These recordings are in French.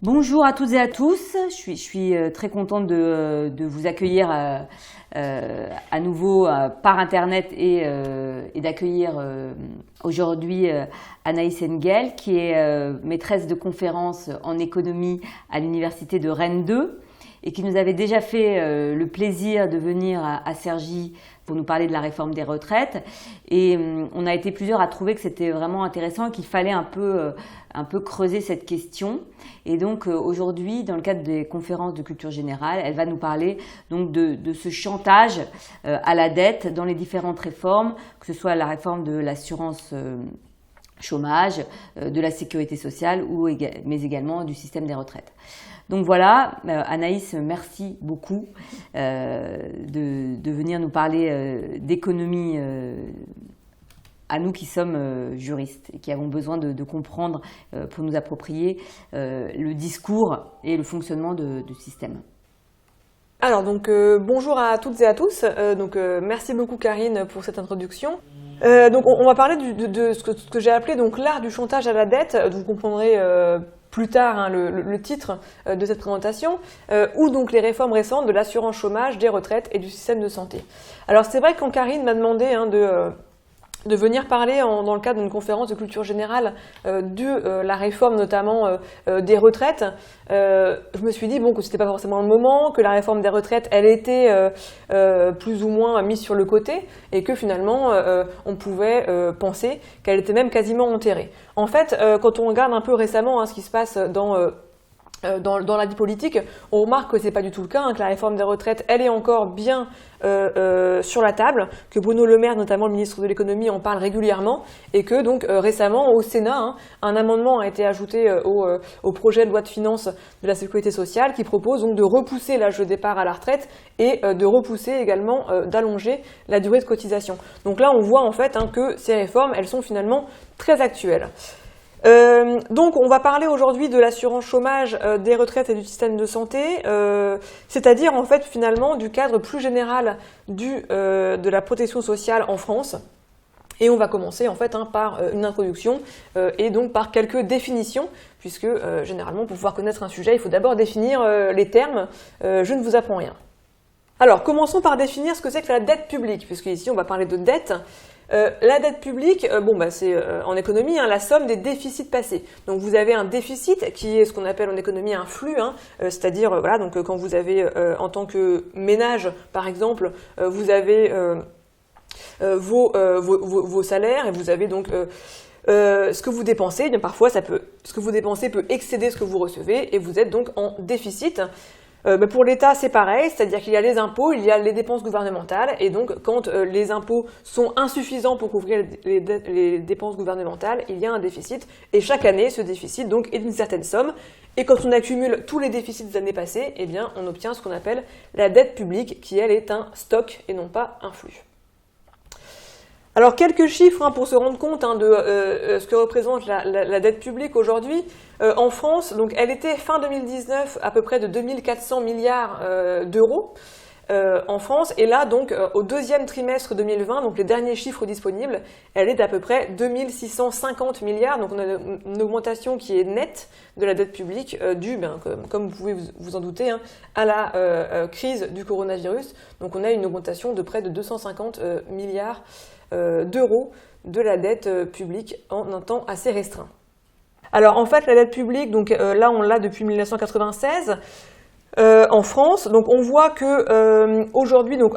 Bonjour à toutes et à tous, je suis très contente de vous accueillir à nouveau par Internet et d'accueillir aujourd'hui Anaïs Engel, qui est maîtresse de conférences en économie à l'université de Rennes 2 et qui nous avait déjà fait le plaisir de venir à Cergy pour nous parler de la réforme des retraites. Et on a été plusieurs à trouver que c'était vraiment intéressant et qu'il fallait un peu creuser cette question. Et donc aujourd'hui, dans le cadre des conférences de culture générale, elle va nous parler donc de ce chantage à la dette dans les différentes réformes, que ce soit la réforme de l'assurance chômage, de la sécurité sociale, mais également du système des retraites. Donc voilà, Anaïs, merci beaucoup de venir nous parler d'économie à nous qui sommes juristes et qui avons besoin de comprendre pour nous approprier le discours et le fonctionnement du système. Alors donc bonjour à toutes et à tous, merci beaucoup Karine pour cette introduction. Donc on va parler de ce que j'ai appelé donc l'art du chantage à la dette. Vous comprendrez plus tard le titre de cette présentation, ou donc les réformes récentes de l'assurance chômage, des retraites et du système de santé. Alors c'est vrai que quand Karine m'a demandé de venir parler dans le cadre d'une conférence de culture générale de la réforme notamment des retraites, je me suis dit que c'était pas forcément le moment, que la réforme des retraites elle était plus ou moins mise sur le côté et que finalement on pouvait penser qu'elle était même quasiment enterrée. En fait, quand on regarde un peu récemment ce qui se passe dans la vie politique, on remarque que c'est pas du tout le cas, que la réforme des retraites, elle est encore bien sur la table, que Bruno Le Maire, notamment le ministre de l'économie, en parle régulièrement, et que donc récemment au Sénat, un amendement a été ajouté au projet de loi de finances de la sécurité sociale qui propose donc de repousser l'âge de départ à la retraite et de repousser également d'allonger la durée de cotisation. Donc là, on voit en fait que ces réformes, elles sont finalement très actuelles. Donc on va parler aujourd'hui de l'assurance chômage, des retraites et du système de santé, c'est-à-dire en fait finalement du cadre plus général de la protection sociale en France. Et on va commencer en fait par une introduction et donc par quelques définitions, puisque généralement pour pouvoir connaître un sujet, il faut d'abord définir les termes. Je ne vous apprends rien. Alors commençons par définir ce que c'est que la dette publique, puisque ici on va parler de dette. La dette publique, c'est en économie la somme des déficits passés. Donc vous avez un déficit qui est ce qu'on appelle en économie un flux, c'est-à-dire quand vous avez en tant que ménage par exemple, vous avez vos salaires et vous avez donc ce que vous dépensez. Bien, parfois ce que vous dépensez peut excéder ce que vous recevez et vous êtes donc en déficit. Pour l'État, c'est pareil, c'est-à-dire qu'il y a les impôts, il y a les dépenses gouvernementales, et donc quand les impôts sont insuffisants pour couvrir les dépenses gouvernementales, il y a un déficit, et chaque année, ce déficit donc est d'une certaine somme, et quand on accumule tous les déficits des années passées, eh bien, on obtient ce qu'on appelle la dette publique, qui elle est un stock et non pas un flux. Alors quelques chiffres pour se rendre compte de ce que représente la dette publique aujourd'hui. En France, donc elle était fin 2019 à peu près de 2400 milliards d'euros en France, et là donc au deuxième trimestre 2020, donc les derniers chiffres disponibles, elle est d'à peu près 2650 milliards, donc on a une augmentation qui est nette de la dette publique due, comme vous pouvez vous en douter, à la crise du coronavirus. Donc on a une augmentation de près de 250 milliards d'euros de la dette publique en un temps assez restreint. Alors en fait la dette publique, donc là on l'a depuis 1996 en France, donc on voit que aujourd'hui, donc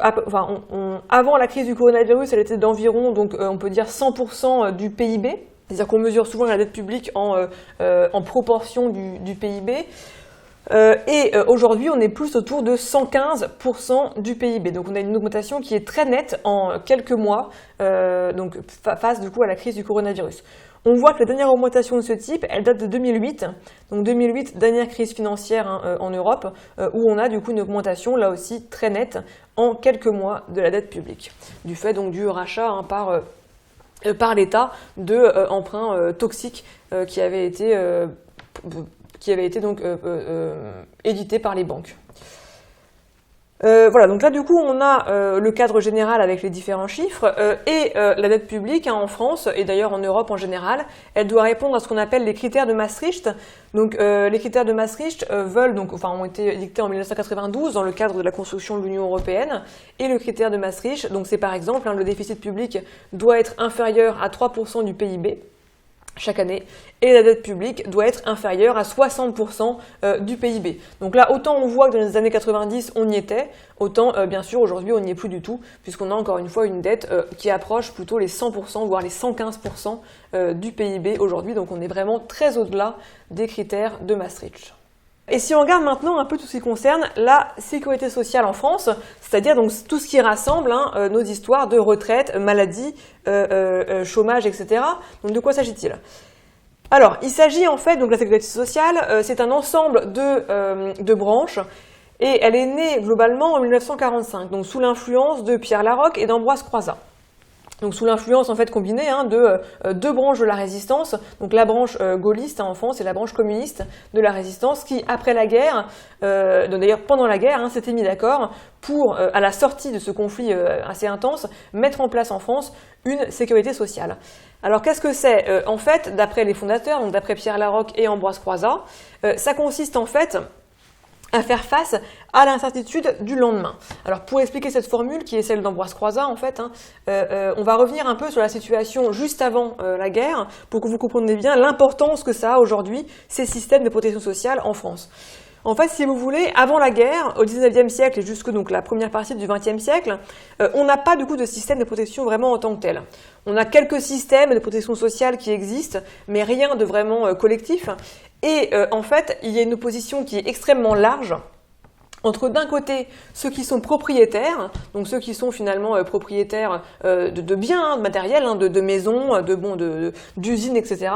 avant la crise du coronavirus, elle était d'environ, donc on peut dire 100% du PIB, c'est-à-dire qu'on mesure souvent la dette publique en proportion du PIB. Et aujourd'hui, on est plus autour de 115% du PIB. Donc on a une augmentation qui est très nette en quelques mois, face du coup à la crise du coronavirus. On voit que la dernière augmentation de ce type, elle date de 2008. Donc 2008, dernière crise financière en Europe, où on a du coup une augmentation là aussi très nette en quelques mois de la dette publique, du fait donc du rachat par l'État de emprunts toxiques qui avaient été donc édité par les banques. Voilà, donc là du coup on a le cadre général avec les différents chiffres et la dette publique en France et d'ailleurs en Europe en général, elle doit répondre à ce qu'on appelle les critères de Maastricht. Donc les critères de Maastricht ont été dictés en 1992 dans le cadre de la construction de l'Union européenne et le critère de Maastricht, donc c'est par exemple le déficit public doit être inférieur à 3% du PIB. Chaque année, et la dette publique doit être inférieure à 60% du PIB. Donc là, autant on voit que dans les années 90, on y était, autant bien sûr aujourd'hui on n'y est plus du tout, puisqu'on a encore une fois une dette qui approche plutôt les 100%, voire les 115% du PIB aujourd'hui, donc on est vraiment très au-delà des critères de Maastricht. Et si on regarde maintenant un peu tout ce qui concerne la sécurité sociale en France, c'est-à-dire donc tout ce qui rassemble nos histoires de retraite, maladie, chômage, etc. Donc de quoi s'agit-il? Alors, il s'agit en fait, donc la sécurité sociale, c'est un ensemble de branches et elle est née globalement en 1945, donc sous l'influence de Pierre Laroque et d'Ambroise Croizat. Donc sous l'influence en fait combinée de deux branches de la résistance, donc la branche gaulliste en France et la branche communiste de la résistance qui après la guerre, d'ailleurs pendant la guerre, s'étaient mis d'accord pour à la sortie de ce conflit assez intense mettre en place en France une sécurité sociale. Alors qu'est-ce que c'est en fait d'après les fondateurs, donc d'après Pierre Laroque et Ambroise Croizat, ça consiste en fait à faire face à l'incertitude du lendemain. Alors pour expliquer cette formule qui est celle d'Ambroise Croizat en fait, on va revenir un peu sur la situation juste avant la guerre pour que vous compreniez bien l'importance que ça a aujourd'hui ces systèmes de protection sociale en France. En fait, si vous voulez, avant la guerre, au 19e siècle et jusque donc la première partie du 20e siècle, on n'a pas du coup de système de protection vraiment en tant que tel. On a quelques systèmes de protection sociale qui existent, mais rien de vraiment collectif. Et en fait, il y a une opposition qui est extrêmement large entre d'un côté ceux qui sont propriétaires, donc ceux qui sont finalement propriétaires de biens, de matériel, de maisons, d'usines, etc.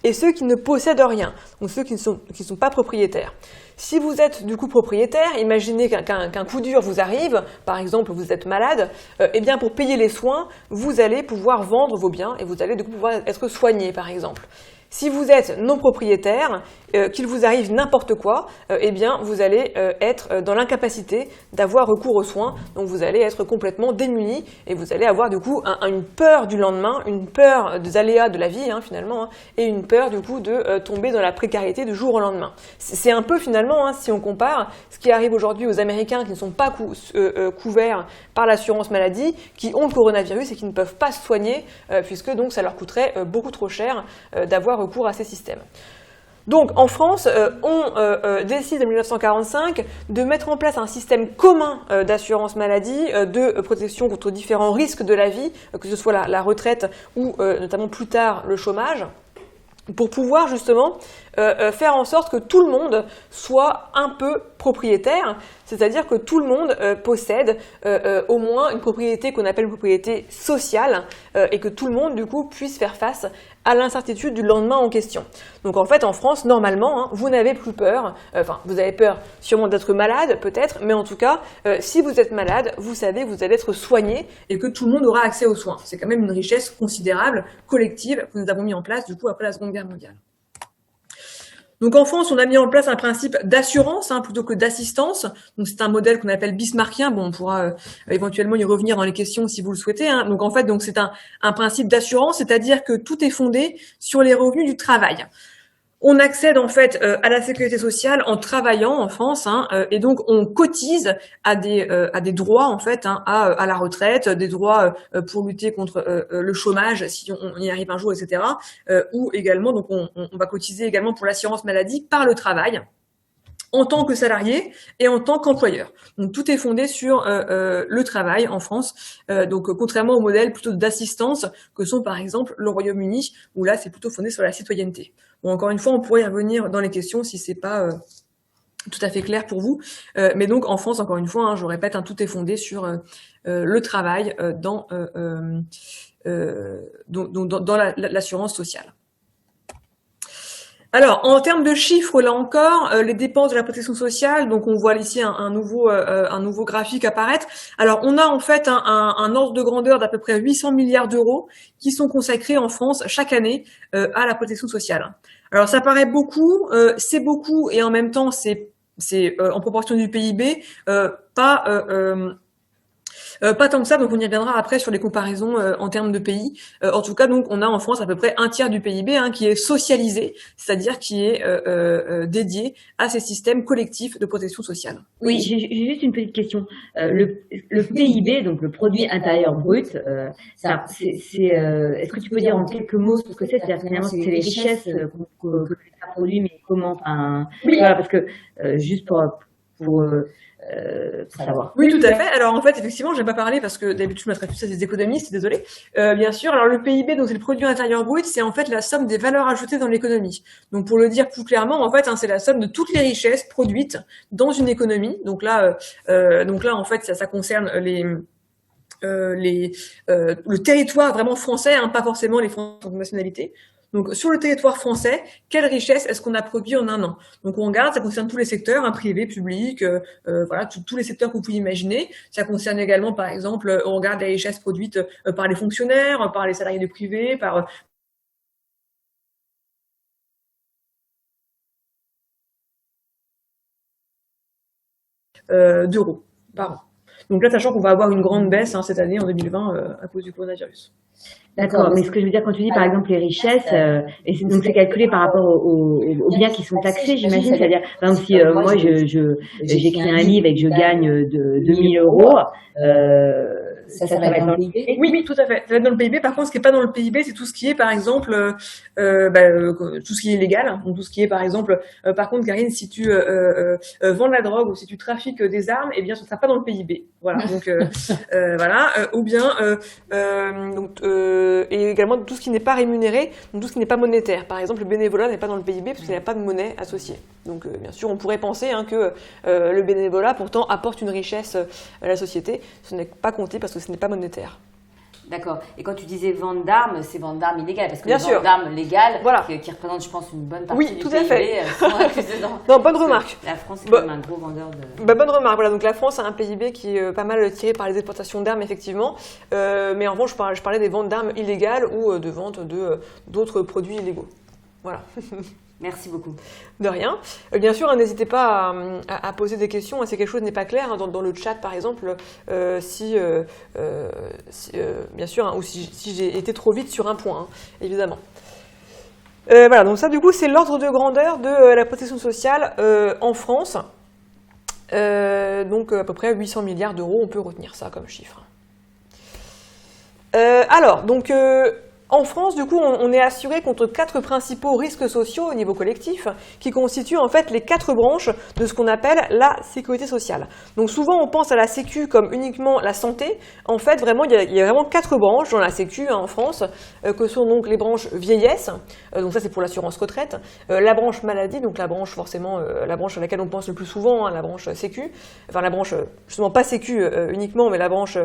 et ceux qui ne possèdent rien, donc ceux qui ne sont pas propriétaires. Si vous êtes du coup propriétaire, imaginez qu'un coup dur vous arrive, par exemple vous êtes malade, eh bien pour payer les soins, vous allez pouvoir vendre vos biens et vous allez du coup pouvoir être soigné par exemple. Si vous êtes non propriétaire, qu'il vous arrive n'importe quoi, eh bien vous allez être dans l'incapacité d'avoir recours aux soins, donc vous allez être complètement démuni et vous allez avoir du coup une peur du lendemain, une peur des aléas de la vie finalement, et une peur du coup de tomber dans la précarité du jour au lendemain. C'est un peu finalement, si on compare, ce qui arrive aujourd'hui aux Américains qui ne sont pas couverts par l'assurance maladie, qui ont le coronavirus et qui ne peuvent pas se soigner puisque donc ça leur coûterait beaucoup trop cher d'avoir recours à ces systèmes. Donc en France, on décide en 1945 de mettre en place un système commun d'assurance maladie, de protection contre différents risques de la vie, que ce soit la retraite ou notamment plus tard le chômage, pour pouvoir justement faire en sorte que tout le monde soit un peu propriétaire, c'est-à-dire que tout le monde possède au moins une propriété qu'on appelle une propriété sociale et que tout le monde du coup puisse faire face à l'incertitude du lendemain en question. Donc en fait en France, normalement, vous n'avez plus peur, vous avez peur sûrement d'être malade peut-être, mais en tout cas, si vous êtes malade, vous savez que vous allez être soigné et que tout le monde aura accès aux soins. C'est quand même une richesse considérable, collective, que nous avons mis en place du coup après la Seconde Guerre mondiale. Donc en France, on a mis en place un principe d'assurance plutôt que d'assistance. Donc c'est un modèle qu'on appelle bismarckien. Bon, on pourra éventuellement y revenir dans les questions si vous le souhaitez. Donc en fait, donc c'est un principe d'assurance, c'est-à-dire que tout est fondé sur les revenus du travail. On accède en fait à la sécurité sociale en travaillant en France, et donc on cotise à des droits en fait, à la retraite, des droits pour lutter contre le chômage si on y arrive un jour, etc. Ou également donc on va cotiser également pour l'assurance maladie par le travail, en tant que salarié et en tant qu'employeur. Donc tout est fondé sur le travail en France, donc contrairement au modèle plutôt d'assistance que sont par exemple le Royaume-Uni, où là c'est plutôt fondé sur la citoyenneté. Bon, encore une fois, on pourrait y revenir dans les questions si c'est pas tout à fait clair pour vous, mais donc en France, encore une fois, je répète, tout est fondé sur le travail dans l'assurance sociale. Alors, en termes de chiffres, là encore, les dépenses de la protection sociale, donc on voit ici un nouveau graphique apparaître. Alors, on a en fait un ordre de grandeur d'à peu près 800 milliards d'euros qui sont consacrés en France chaque année à la protection sociale. Alors, ça paraît beaucoup, c'est beaucoup et en même temps, c'est C'est en proportion du PIB, pas tant que ça, donc on y reviendra après sur les comparaisons en termes de pays. En tout cas, donc on a en France à peu près un tiers du PIB qui est socialisé, c'est-à-dire qui est dédié à ces systèmes collectifs de protection sociale. Oui, j'ai juste une petite question. Le PIB, donc le produit intérieur brut, est-ce que tu peux dire en quelques mots ce que c'est? C'est-à-dire finalement c'est les richesses que l'État produit, mais comment? Enfin, voilà, parce que juste pour savoir. Oui, tout à fait. Alors en fait, effectivement, je n'ai pas parlé parce que d'habitude je m'adresse plus à des économistes, désolé. Bien sûr, alors le PIB, donc c'est le produit intérieur brut, c'est en fait la somme des valeurs ajoutées dans l'économie. Donc pour le dire plus clairement, en fait, c'est la somme de toutes les richesses produites dans une économie. Donc là, en fait, ça concerne le territoire vraiment français, pas forcément les Français de nationalité. Donc, sur le territoire français, quelle richesse est-ce qu'on a produit en un an? Donc, on regarde, ça concerne tous les secteurs, privé, public, voilà, tous les secteurs que vous pouvez imaginer. Ça concerne également, par exemple, on regarde les richesses produites par les fonctionnaires, par les salariés du privé, par d'euros par an. Donc là, sachant qu'on va avoir une grande baisse cette année, en 2020, à cause du coronavirus. D'accord, mais ce que je veux dire, quand tu dis par exemple les richesses, donc c'est calculé par rapport aux biens qui sont taxés, j'imagine. C'est-à-dire, par exemple, si moi j'écris un livre et que je gagne 2000 euros, ça va être dans le PIB? Oui, tout à fait. Ça va être dans le PIB. Par contre, ce qui n'est pas dans le PIB, c'est tout ce qui est, par exemple, tout ce qui est illégal. Donc tout ce qui est, par exemple, par contre, Karine, si tu vends de la drogue ou si tu trafiques des armes, eh bien, ce ne sera pas dans le PIB. Voilà. Donc voilà. Ou bien et également tout ce qui n'est pas rémunéré, donc tout ce qui n'est pas monétaire. Par exemple, le bénévolat n'est pas dans le PIB parce qu'il n'y a pas de monnaie associée. Donc bien sûr, on pourrait penser que le bénévolat pourtant apporte une richesse à la société. Ce n'est pas compté parce que ce n'est pas monétaire. D'accord. Et quand tu disais vente d'armes, c'est vente d'armes illégales, parce que bien les sûr. ventes d'armes légales, voilà. qui représentent, je pense, une bonne partie du tout PIB, à fait. sont incluses dedans. Non, bonne remarque. La France est quand même un gros vendeur de... bonne remarque. Voilà, donc la France a un PIB qui est pas mal tiré par les exportations d'armes, effectivement. Mais en revanche, je parlais des ventes d'armes illégales ou de vente d'autres produits illégaux. Voilà. Merci beaucoup. De rien. Bien sûr, n'hésitez pas à poser des questions si quelque chose n'est pas clair dans le chat, par exemple, bien sûr, ou si j'ai été trop vite sur un point, évidemment. Voilà, donc ça, du coup, c'est l'ordre de grandeur de la protection sociale en France. Donc, à peu près 800 milliards d'euros, on peut retenir ça comme chiffre. Alors, donc... en France, du coup, on est assuré contre 4 principaux risques sociaux au niveau collectif qui constituent en fait les 4 branches de ce qu'on appelle la sécurité sociale. Donc souvent, on pense à la sécu comme uniquement la santé. En fait, vraiment, il y a vraiment 4 branches dans la sécu en France, que sont donc les branches vieillesse, donc ça c'est pour l'assurance retraite, la branche maladie, donc la branche forcément, la branche à laquelle on pense le plus souvent, la branche sécu, enfin la branche justement pas sécu uniquement, mais la branche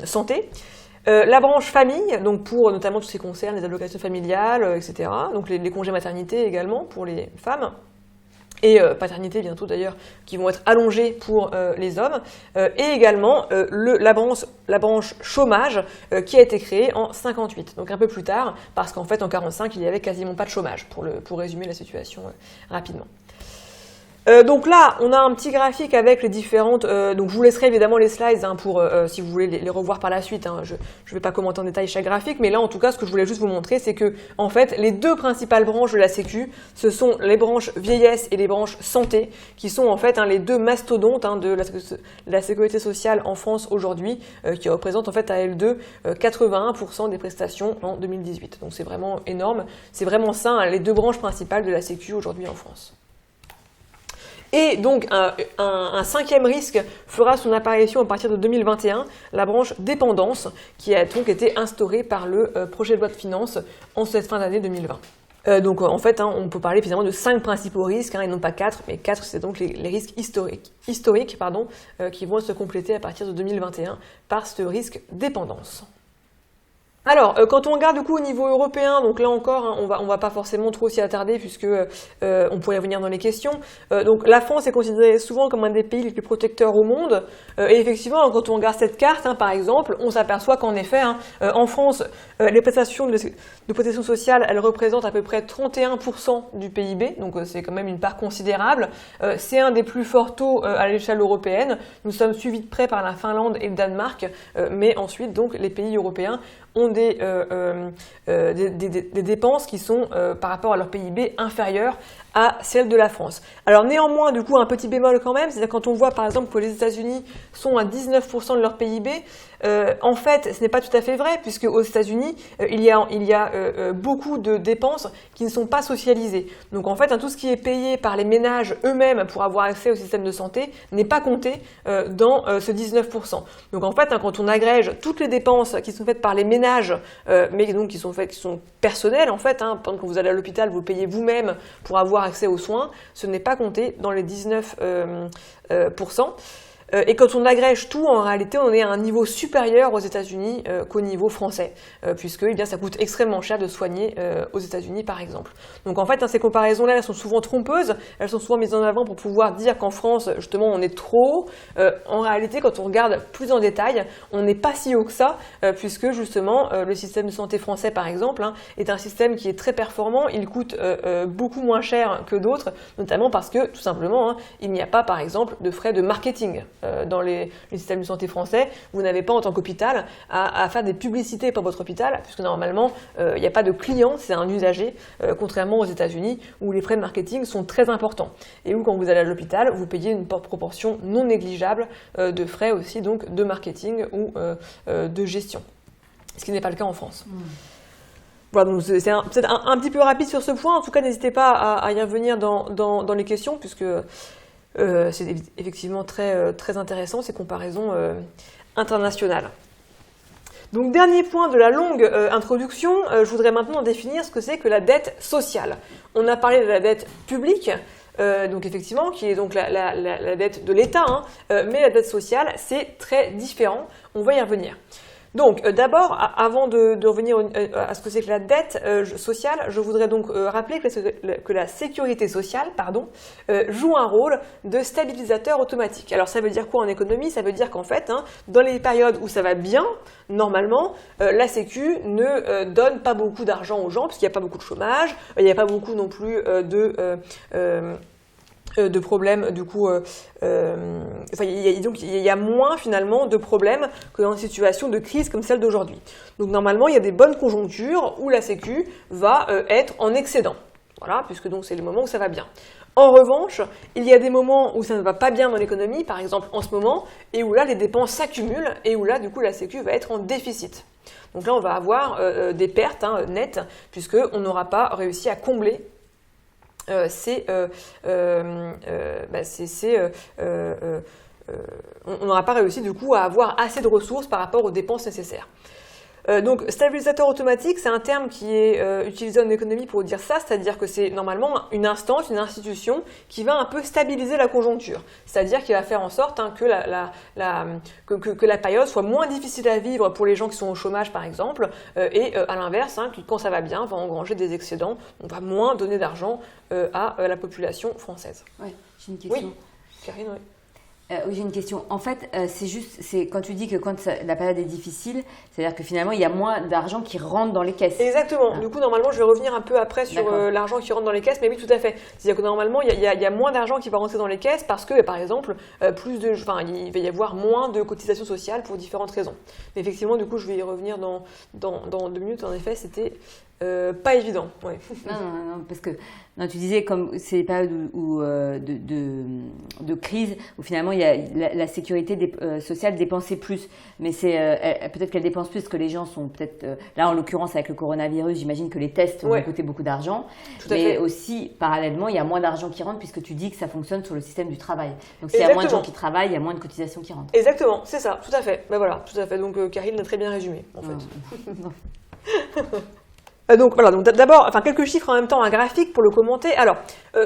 santé. La branche famille, donc pour notamment tout ce qui concerne les allocations familiales, etc. Donc les congés maternité également pour les femmes. Et paternité bientôt d'ailleurs, qui vont être allongés pour les hommes. Et également la branche chômage qui a été créée en 58, donc un peu plus tard, parce qu'en fait en 45 il n'y avait quasiment pas de chômage, pour résumer la situation rapidement. Donc là, on a un petit graphique avec les différentes... donc je vous laisserai évidemment les slides pour si vous voulez les revoir par la suite. Je ne vais pas commenter en détail chaque graphique, mais là en tout cas, ce que je voulais juste vous montrer, c'est que en fait, les 2 principales branches de la Sécu, ce sont les branches vieillesse et les branches santé, qui sont en fait les 2 mastodontes de la sécurité sociale en France aujourd'hui, qui représentent en fait à elles 2 81% des prestations en 2018. Donc c'est vraiment énorme. C'est vraiment ça, les 2 branches principales de la Sécu aujourd'hui en France. Et donc, un 5e risque fera son apparition à partir de 2021, la branche dépendance, qui a donc été instaurée par le projet de loi de finances en cette fin d'année 2020. Donc, en fait, on peut parler finalement de 5 principaux risques, et non pas 4, mais 4, c'est donc les risques historiques qui vont se compléter à partir de 2021 par ce risque dépendance. Alors, quand on regarde du coup au niveau européen, donc là encore, hein, on va pas forcément trop s'y attarder puisque on pourrait y revenir dans les questions. Donc la France est considérée souvent comme un des pays les plus protecteurs au monde. Et effectivement, quand on regarde cette carte, hein, par exemple, on s'aperçoit qu'en effet, hein, en France, les prestations de protection sociale, elles représentent à peu près 31% du PIB, donc c'est quand même une part considérable. C'est un des plus forts taux à l'échelle européenne. Nous sommes suivis de près par la Finlande et le Danemark, mais ensuite, donc, les pays européens ont des dépenses qui sont, par rapport à leur PIB, inférieures à celles de la France. Alors néanmoins, du coup, un petit bémol quand même, c'est-à-dire quand on voit par exemple que les États-Unis sont à 19% de leur PIB, en fait, ce n'est pas tout à fait vrai, puisque aux États-Unis, il y a beaucoup de dépenses qui ne sont pas socialisées. Donc en fait, hein, tout ce qui est payé par les ménages eux-mêmes pour avoir accès au système de santé n'est pas compté dans ce 19%. Donc en fait, hein, quand on agrège toutes les dépenses qui sont faites par les ménages, mais donc qui sont personnelles en fait, hein, quand vous allez à l'hôpital, vous payez vous-même pour avoir accès aux soins, ce n'est pas compté dans les 19%. Et quand on agrège tout, en réalité, on est à un niveau supérieur aux États-Unis qu'au niveau français, puisque eh bien, ça coûte extrêmement cher de soigner aux États-Unis, par exemple. Donc en fait, hein, ces comparaisons-là, elles sont souvent trompeuses, elles sont souvent mises en avant pour pouvoir dire qu'en France, justement, on est trop haut. En réalité, quand on regarde plus en détail, on n'est pas si haut que ça, puisque justement, le système de santé français, par exemple, hein, est un système qui est très performant, il coûte beaucoup moins cher que d'autres, notamment parce que, tout simplement, hein, il n'y a pas, par exemple, de frais de marketing. Dans les systèmes de santé français, vous n'avez pas en tant qu'hôpital à faire des publicités pour votre hôpital, puisque normalement, il n'y a pas de client, c'est un usager, contrairement aux États-Unis, où les frais de marketing sont très importants. Et où, quand vous allez à l'hôpital, vous payez une proportion non négligeable de frais aussi, donc de marketing ou de gestion. Ce qui n'est pas le cas en France. Voilà, donc c'est peut-être un petit peu rapide sur ce point. En tout cas, n'hésitez pas à y revenir dans les questions, puisque c'est effectivement très intéressant, ces comparaisons internationales. Donc, dernier point de la longue introduction, je voudrais maintenant définir ce que c'est que la dette sociale. On a parlé de la dette publique, donc effectivement, qui est donc la dette de l'État, hein, mais la dette sociale, c'est très différent. On va y revenir. Donc d'abord, avant de revenir à ce que c'est que la dette sociale, je voudrais donc rappeler que la sécurité sociale joue un rôle de stabilisateur automatique. Alors ça veut dire quoi en économie? Ça veut dire qu'en fait, hein, dans les périodes où ça va bien, normalement, la Sécu ne donne pas beaucoup d'argent aux gens, parce qu'il n'y a pas beaucoup de chômage, il n'y a pas beaucoup non plus de problèmes, du coup, il y a moins finalement de problèmes que dans une situation de crise comme celle d'aujourd'hui. Donc normalement, il y a des bonnes conjonctures où la Sécu va être en excédent. Voilà, puisque donc c'est les moments où ça va bien. En revanche, il y a des moments où ça ne va pas bien dans l'économie, par exemple en ce moment, et où là les dépenses s'accumulent et où là du coup la Sécu va être en déficit. Donc là on va avoir des pertes nettes, puisqu'on n'aura pas réussi à combler on n'aura pas réussi du coup à avoir assez de ressources par rapport aux dépenses nécessaires. Donc stabilisateur automatique, c'est un terme qui est utilisé en économie pour dire ça, c'est-à-dire que c'est normalement une instance, une institution qui va un peu stabiliser la conjoncture, c'est-à-dire qu'il va faire en sorte hein, que la période soit moins difficile à vivre pour les gens qui sont au chômage par exemple, et à l'inverse, hein, quand ça va bien, va engranger des excédents, on va moins donner d'argent à la population française. Ouais, j'ai une question. Oui, Karine, oui. Oui, j'ai une question. En fait, c'est quand tu dis que la période est difficile, c'est-à-dire que finalement, il y a moins d'argent qui rentre dans les caisses. Exactement. Du coup, normalement, je vais revenir un peu après sur l'argent qui rentre dans les caisses, mais oui, tout à fait. C'est-à-dire que normalement, il y a moins d'argent qui va rentrer dans les caisses parce que, par exemple, il va y avoir moins de cotisations sociales pour différentes raisons. Mais effectivement, du coup, je vais y revenir dans 2 minutes. En effet, c'était pas évident. Ouais. Non, parce que tu disais comme c'est des périodes de crise où finalement il y a la sécurité sociale dépensait plus, mais c'est peut-être qu'elle dépense plus parce que les gens sont peut-être là en l'occurrence avec le coronavirus, j'imagine que les tests vont coûter beaucoup d'argent, mais aussi parallèlement il y a moins d'argent qui rentre puisque tu dis que ça fonctionne sur le système du travail. Donc s'il y a moins de gens qui travaillent, il y a moins de cotisations qui rentrent. Exactement, c'est ça, tout à fait. Ben voilà, tout à fait. Donc Karine l'a très bien résumé en fait. Donc voilà, donc d'abord, quelques chiffres en même temps, un graphique pour le commenter. Alors,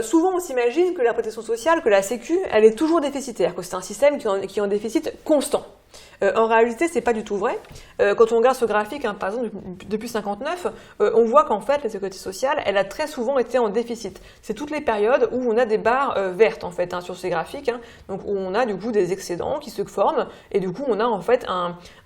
souvent on s'imagine que la protection sociale, que la Sécu, elle est toujours déficitaire, que c'est un système qui est en déficit constant. En réalité, c'est pas du tout vrai. Quand on regarde ce graphique, par exemple, depuis 59, on voit qu'en fait, la sécurité sociale, elle a très souvent été en déficit. C'est toutes les périodes où on a des barres vertes, en fait, sur ces graphiques, donc où on a du coup des excédents qui se forment, et du coup, on a en fait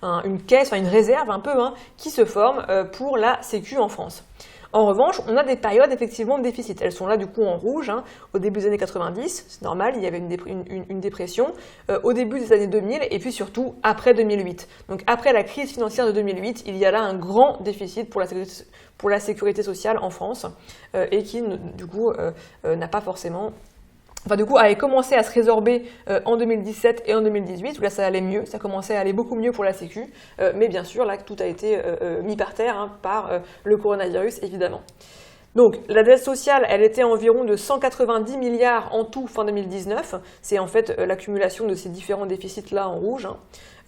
une caisse, une réserve un peu, qui se forme pour la Sécu en France. En revanche, on a des périodes effectivement de déficit. Elles sont là du coup en rouge, au début des années 90, c'est normal, il y avait une dépression, au début des années 2000 et puis surtout après 2008. Donc après la crise financière de 2008, il y a là un grand déficit pour la sécurité sociale en France et qui du coup n'a pas forcément... Enfin, du coup, avait commencé à se résorber en 2017 et en 2018, où là, ça allait mieux, ça commençait à aller beaucoup mieux pour la Sécu, mais bien sûr, là, tout a été mis par terre par le coronavirus, évidemment. Donc, la dette sociale, elle était environ de 190 milliards en tout fin 2019, c'est en fait l'accumulation de ces différents déficits-là en rouge,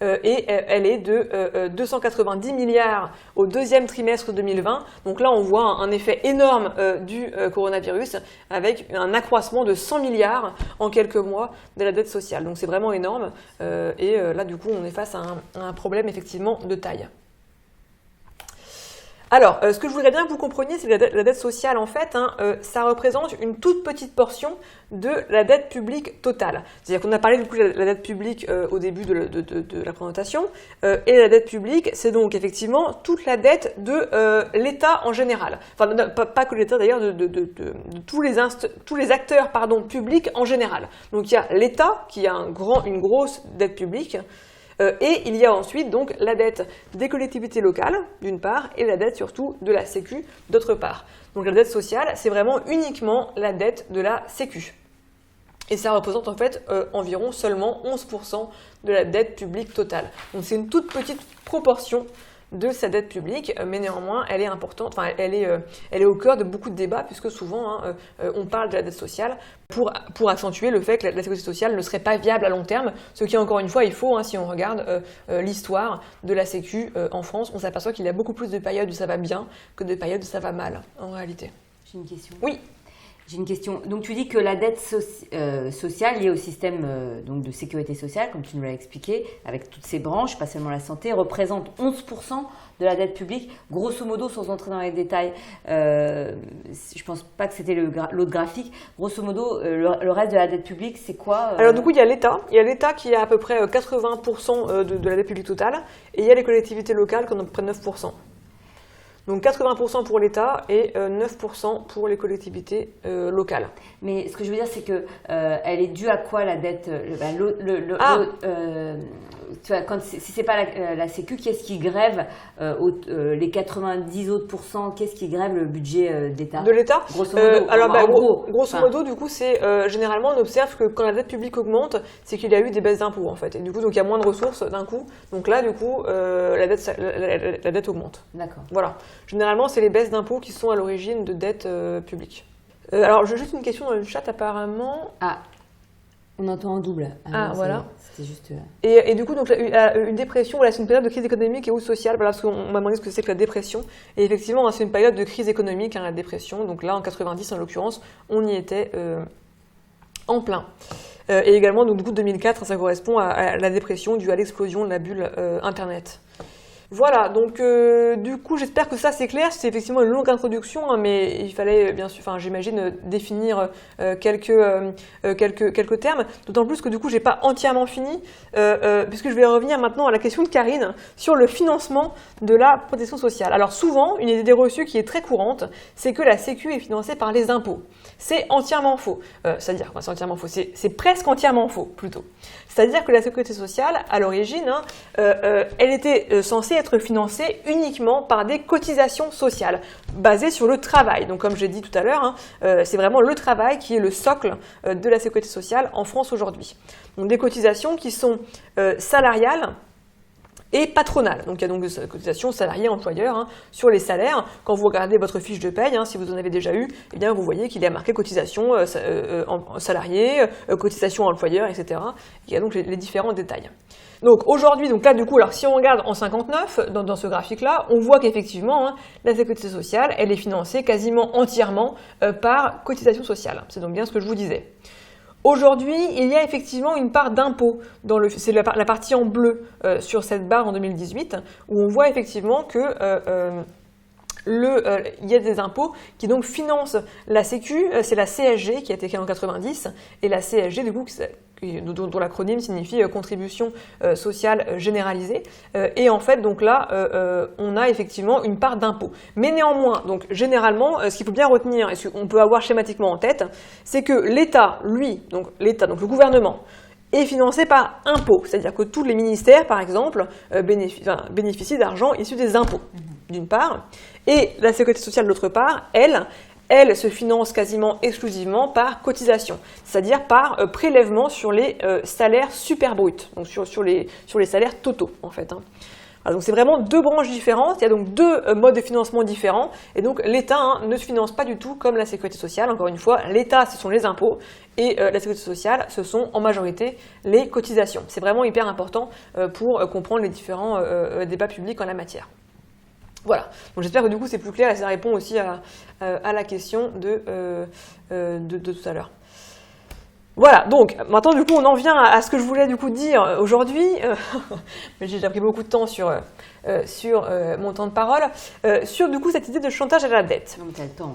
et elle est de 290 milliards au deuxième trimestre 2020. Donc là, on voit un effet énorme du coronavirus avec un accroissement de 100 milliards en quelques mois de la dette sociale. Donc c'est vraiment énorme et là, du coup, on est face à un problème effectivement de taille. Alors, ce que je voudrais bien que vous compreniez, c'est que la dette sociale, en fait, ça représente une toute petite portion de la dette publique totale. C'est-à-dire qu'on a parlé du coup de la dette publique au début de la présentation, et la dette publique, c'est donc effectivement toute la dette de l'État en général. Enfin, pas que l'État d'ailleurs, de tous les acteurs publics en général. Donc il y a l'État qui a une grosse dette publique, et il y a ensuite donc la dette des collectivités locales, d'une part, et la dette surtout de la Sécu, d'autre part. Donc la dette sociale, c'est vraiment uniquement la dette de la Sécu. Et ça représente en fait environ seulement 11% de la dette publique totale. Donc c'est une toute petite proportion de sa dette publique, mais néanmoins elle est importante, enfin elle est au cœur de beaucoup de débats, puisque souvent on parle de la dette sociale pour accentuer le fait que la sécurité sociale ne serait pas viable à long terme, ce qui encore une fois il faut, si on regarde l'histoire de la Sécu en France, on s'aperçoit qu'il y a beaucoup plus de périodes où ça va bien que de périodes où ça va mal en réalité. J'ai une question. Oui. J'ai une question. Donc tu dis que la dette sociale liée au système donc de sécurité sociale, comme tu nous l'as expliqué, avec toutes ces branches, pas seulement la santé, représente 11% de la dette publique. Grosso modo, sans entrer dans les détails, je ne pense pas que c'était l'autre graphique. Grosso modo, le reste de la dette publique, c'est quoi Alors du coup, il y a l'État. Il y a l'État qui a à peu près 80% de la dette publique totale, et il y a les collectivités locales qui en ont à peu près 9%. Donc 80% pour l'État et 9% pour les collectivités locales. Mais ce que je veux dire, c'est que elle est due à quoi la dette tu vois, si c'est pas la Sécu, qu'est-ce qui grève les 90 autres pourcents, qu'est-ce qui grève le budget d'État? De l'État Grosso modo. Grosso modo, du coup, c'est généralement on observe que quand la dette publique augmente, c'est qu'il y a eu des baisses d'impôts en fait. Et du coup, donc il y a moins de ressources d'un coup. Donc là, du coup, la dette augmente. D'accord. Voilà. Généralement, c'est les baisses d'impôts qui sont à l'origine de dettes publiques. Alors, j'ai juste une question dans le chat apparemment. Ah. On entend en double. Voilà. C'était juste... Et du coup, donc, une dépression, voilà, c'est une période de crise économique et ou sociale, voilà, parce qu'on m'a demandé ce que c'est que la dépression. Et effectivement, c'est une période de crise économique, la dépression. Donc là, en 90, en l'occurrence, on y était en plein. Et également, donc, du coup, 2004, ça correspond à la dépression due à l'explosion de la bulle Internet. Voilà, donc du coup j'espère que ça c'est clair, c'est effectivement une longue introduction, mais il fallait bien sûr, j'imagine définir quelques termes, d'autant plus que du coup j'ai pas entièrement fini, puisque je vais revenir maintenant à la question de Karine sur le financement de la protection sociale. Alors souvent, une idée reçue qui est très courante, c'est que la Sécu est financée par les impôts. C'est entièrement faux, c'est-à-dire, c'est entièrement faux, c'est presque entièrement faux plutôt. C'est-à-dire que la sécurité sociale, à l'origine, elle était censée être financée uniquement par des cotisations sociales, basées sur le travail. Donc comme j'ai dit tout à l'heure, c'est vraiment le travail qui est le socle de la sécurité sociale en France aujourd'hui. Donc des cotisations qui sont salariales et patronales. Donc il y a donc des cotisations salariés employeurs sur les salaires. Quand vous regardez votre fiche de paye, si vous en avez déjà eu, eh bien vous voyez qu'il y a marqué cotisation salariés, cotisation employeur, etc. Il y a donc les différents détails. Donc aujourd'hui, donc là du coup, alors si on regarde en 59, dans ce graphique-là, on voit qu'effectivement, la sécurité sociale, elle est financée quasiment entièrement par cotisation sociale. C'est donc bien ce que je vous disais. Aujourd'hui, il y a effectivement une part d'impôt, c'est la partie en bleu sur cette barre en 2018, où on voit effectivement que il y a des impôts qui donc financent la Sécu, c'est la CSG qui a été créée en 90, et la CSG du coup dont l'acronyme signifie contribution sociale généralisée, et en fait donc là on a effectivement une part d'impôt. Mais néanmoins, donc généralement, ce qu'il faut bien retenir et ce qu'on peut avoir schématiquement en tête, c'est que l'État, donc le gouvernement, est financé par impôts, c'est-à-dire que tous les ministères, par exemple, bénéficient d'argent issu des impôts, d'une part, et la sécurité sociale, d'autre part, elle se finance quasiment exclusivement par cotisation, c'est-à-dire par prélèvement sur les salaires super bruts, donc sur les salaires totaux, en fait. Alors, donc c'est vraiment deux branches différentes, il y a donc deux modes de financement différents, et donc l'État ne se finance pas du tout comme la sécurité sociale. Encore une fois, l'État ce sont les impôts, et la sécurité sociale ce sont en majorité les cotisations. C'est vraiment hyper important pour comprendre les différents débats publics en la matière. Voilà, donc j'espère que du coup c'est plus clair et ça répond aussi à la question de tout à l'heure. Voilà, donc maintenant du coup on en vient à ce que je voulais du coup dire aujourd'hui, mais j'ai déjà pris beaucoup de temps sur mon temps de parole, sur du coup cette idée de chantage à la dette. Non mais t'as le temps,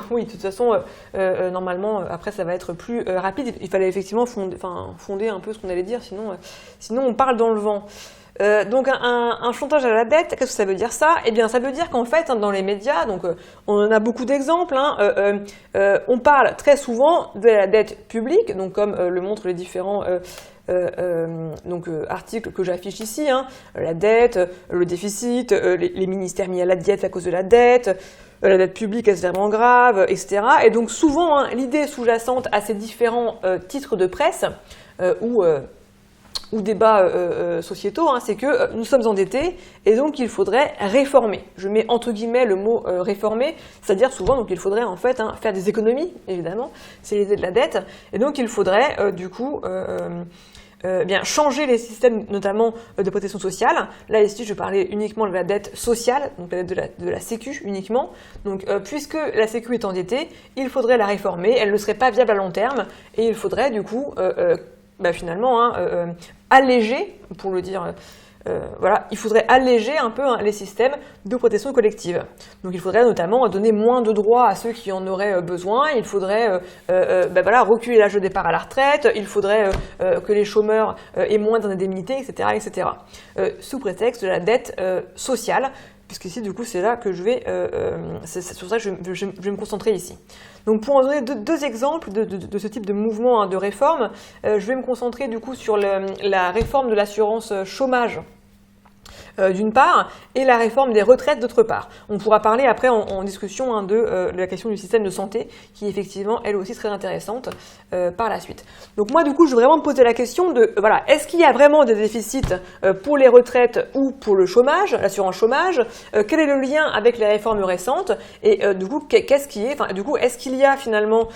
Oui, de toute façon, normalement, après ça va être plus rapide, il fallait effectivement fonder un peu ce qu'on allait dire, sinon on parle dans le vent. Donc un chantage à la dette, qu'est-ce que ça veut dire ça? Eh bien ça veut dire qu'en fait dans les médias, donc on en a beaucoup d'exemples, on parle très souvent de la dette publique, donc comme le montrent les différents articles que j'affiche ici, la dette, le déficit, les ministères mis à la diète à cause de la dette publique est vraiment grave, etc. Et donc souvent l'idée sous-jacente à ces différents titres de presse ou débats sociétaux, c'est que nous sommes endettés et donc il faudrait réformer. Je mets entre guillemets le mot réformer, c'est-à-dire souvent donc il faudrait en fait faire des économies, évidemment, c'est l'idée de la dette, et donc il faudrait changer les systèmes notamment de protection sociale. Là ici je parlais uniquement de la dette sociale, donc la dette de la Sécu uniquement. Donc puisque la Sécu est endettée, il faudrait la réformer, elle ne serait pas viable à long terme et il faudrait du coup finalement alléger, pour le dire, il faudrait alléger un peu les systèmes de protection collective. Donc il faudrait notamment donner moins de droits à ceux qui en auraient besoin, il faudrait reculer l'âge de départ à la retraite, il faudrait que les chômeurs aient moins d'indemnités, etc., etc. Sous prétexte de la dette sociale, puisqu'ici du coup c'est là que je vais, c'est sur ça que je vais me concentrer ici. Donc pour en donner deux exemples de ce type de mouvement de réforme, je vais me concentrer du coup sur la réforme de l'assurance chômage d'une part, et la réforme des retraites d'autre part. On pourra parler après en discussion de la question du système de santé, qui est effectivement elle aussi très intéressante par la suite. Donc moi du coup je veux vraiment me poser la question de, est-ce qu'il y a vraiment des déficits pour les retraites ou pour le chômage, l'assurance chômage, quel est le lien avec les réformes récentes, et du coup qu'est-ce qui est, est-ce qu'il y a finalement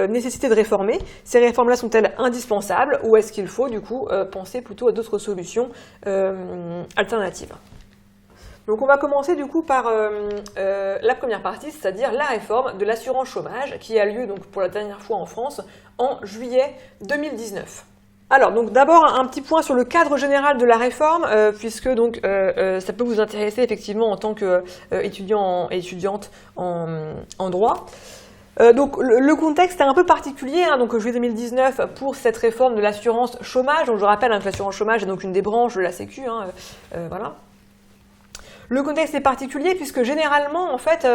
nécessité de réformer, ces réformes-là sont-elles indispensables, ou est-ce qu'il faut du coup penser plutôt à d'autres solutions alternatives. Donc on va commencer du coup par la première partie, c'est-à-dire la réforme de l'assurance chômage qui a lieu donc pour la dernière fois en France en juillet 2019. Alors donc d'abord un petit point sur le cadre général de la réforme, puisque donc ça peut vous intéresser effectivement en tant qu'étudiant et étudiante en droit. Donc le contexte est un peu particulier, donc juillet 2019 pour cette réforme de l'assurance chômage. Donc je rappelle que l'assurance chômage est donc une des branches de la Sécu, voilà. Le contexte est particulier puisque généralement, en fait,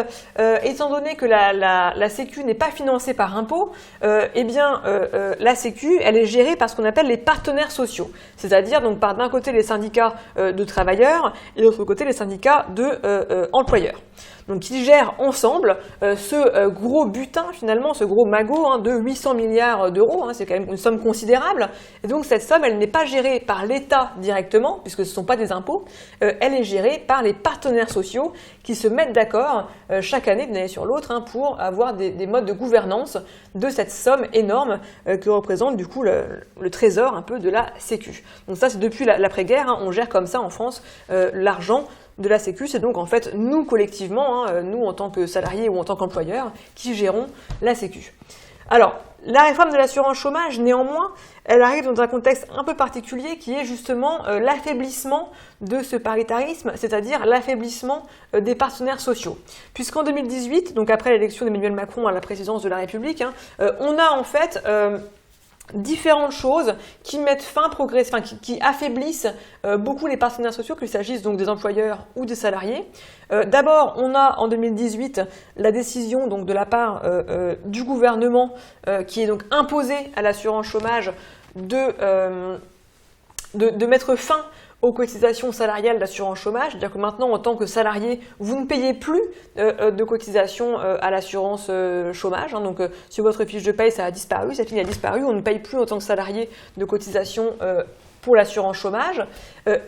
étant donné que la Sécu n'est pas financée par impôt, la Sécu, elle est gérée par ce qu'on appelle les partenaires sociaux, c'est-à-dire donc par d'un côté les syndicats de travailleurs et de l'autre côté les syndicats de employeurs. Donc ils gèrent ensemble ce gros butin finalement, ce gros magot de 800 milliards d'euros, c'est quand même une somme considérable. Et donc cette somme, elle n'est pas gérée par l'État directement, puisque ce ne sont pas des impôts, elle est gérée par les partenaires sociaux qui se mettent d'accord chaque année, d'une année sur l'autre, pour avoir des modes de gouvernance de cette somme énorme que représente du coup le trésor un peu de la Sécu. Donc ça c'est depuis l'après-guerre, on gère comme ça en France l'argent de la Sécu, c'est donc en fait nous collectivement, nous en tant que salariés ou en tant qu'employeurs, qui gérons la Sécu. Alors, la réforme de l'assurance chômage, néanmoins, elle arrive dans un contexte un peu particulier qui est justement l'affaiblissement de ce paritarisme, c'est-à-dire l'affaiblissement des partenaires sociaux. Puisqu'en 2018, donc après l'élection d'Emmanuel Macron à la présidence de la République, on a en fait différentes choses qui mettent fin qui affaiblissent beaucoup les partenaires sociaux, qu'il s'agisse donc des employeurs ou des salariés. D'abord, on a en 2018 la décision donc de la part du gouvernement qui est donc imposée à l'assurance chômage de mettre fin aux cotisations salariales d'assurance chômage, c'est-à-dire que maintenant, en tant que salarié, vous ne payez plus de cotisations à l'assurance chômage. Donc, sur votre fiche de paye, ça a disparu, cette ligne a disparu, on ne paye plus en tant que salarié de cotisations pour l'assurance chômage.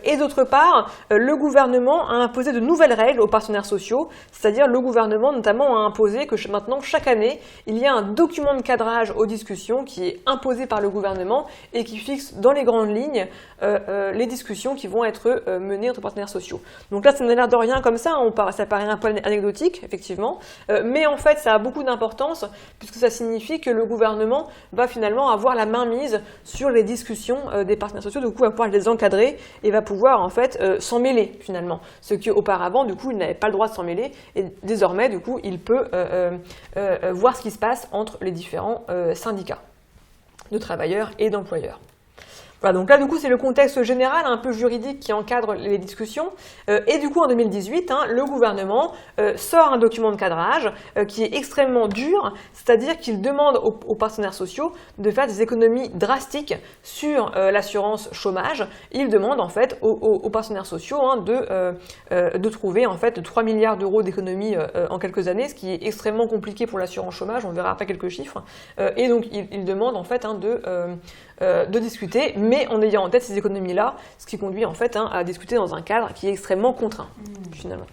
Et d'autre part, le gouvernement a imposé de nouvelles règles aux partenaires sociaux, c'est-à-dire le gouvernement notamment a imposé que maintenant, chaque année, il y a un document de cadrage aux discussions qui est imposé par le gouvernement et qui fixe dans les grandes lignes les discussions qui vont être menées entre partenaires sociaux. Donc là, ça n'a l'air de rien comme ça, ça paraît un peu anecdotique, effectivement, mais en fait, ça a beaucoup d'importance puisque ça signifie que le gouvernement va finalement avoir la main mise sur les discussions des partenaires sociaux, du coup, va pouvoir les encadrer et va pouvoir en fait s'en mêler finalement. Ce qu'auparavant, du coup, il n'avait pas le droit de s'en mêler et désormais, du coup, il peut voir ce qui se passe entre les différents syndicats de travailleurs et d'employeurs. Voilà, donc là, du coup, c'est le contexte général, un peu juridique, qui encadre les discussions. Et du coup, en 2018, le gouvernement sort un document de cadrage qui est extrêmement dur, c'est-à-dire qu'il demande aux partenaires sociaux de faire des économies drastiques sur l'assurance chômage. Il demande, en fait, aux partenaires sociaux de trouver, en fait, 3 milliards d'euros d'économies en quelques années, ce qui est extrêmement compliqué pour l'assurance chômage, on verra après quelques chiffres. Et donc, il demande, en fait, de discuter, mais en ayant en tête ces économies-là, ce qui conduit en fait à discuter dans un cadre qui est extrêmement contraint, finalement.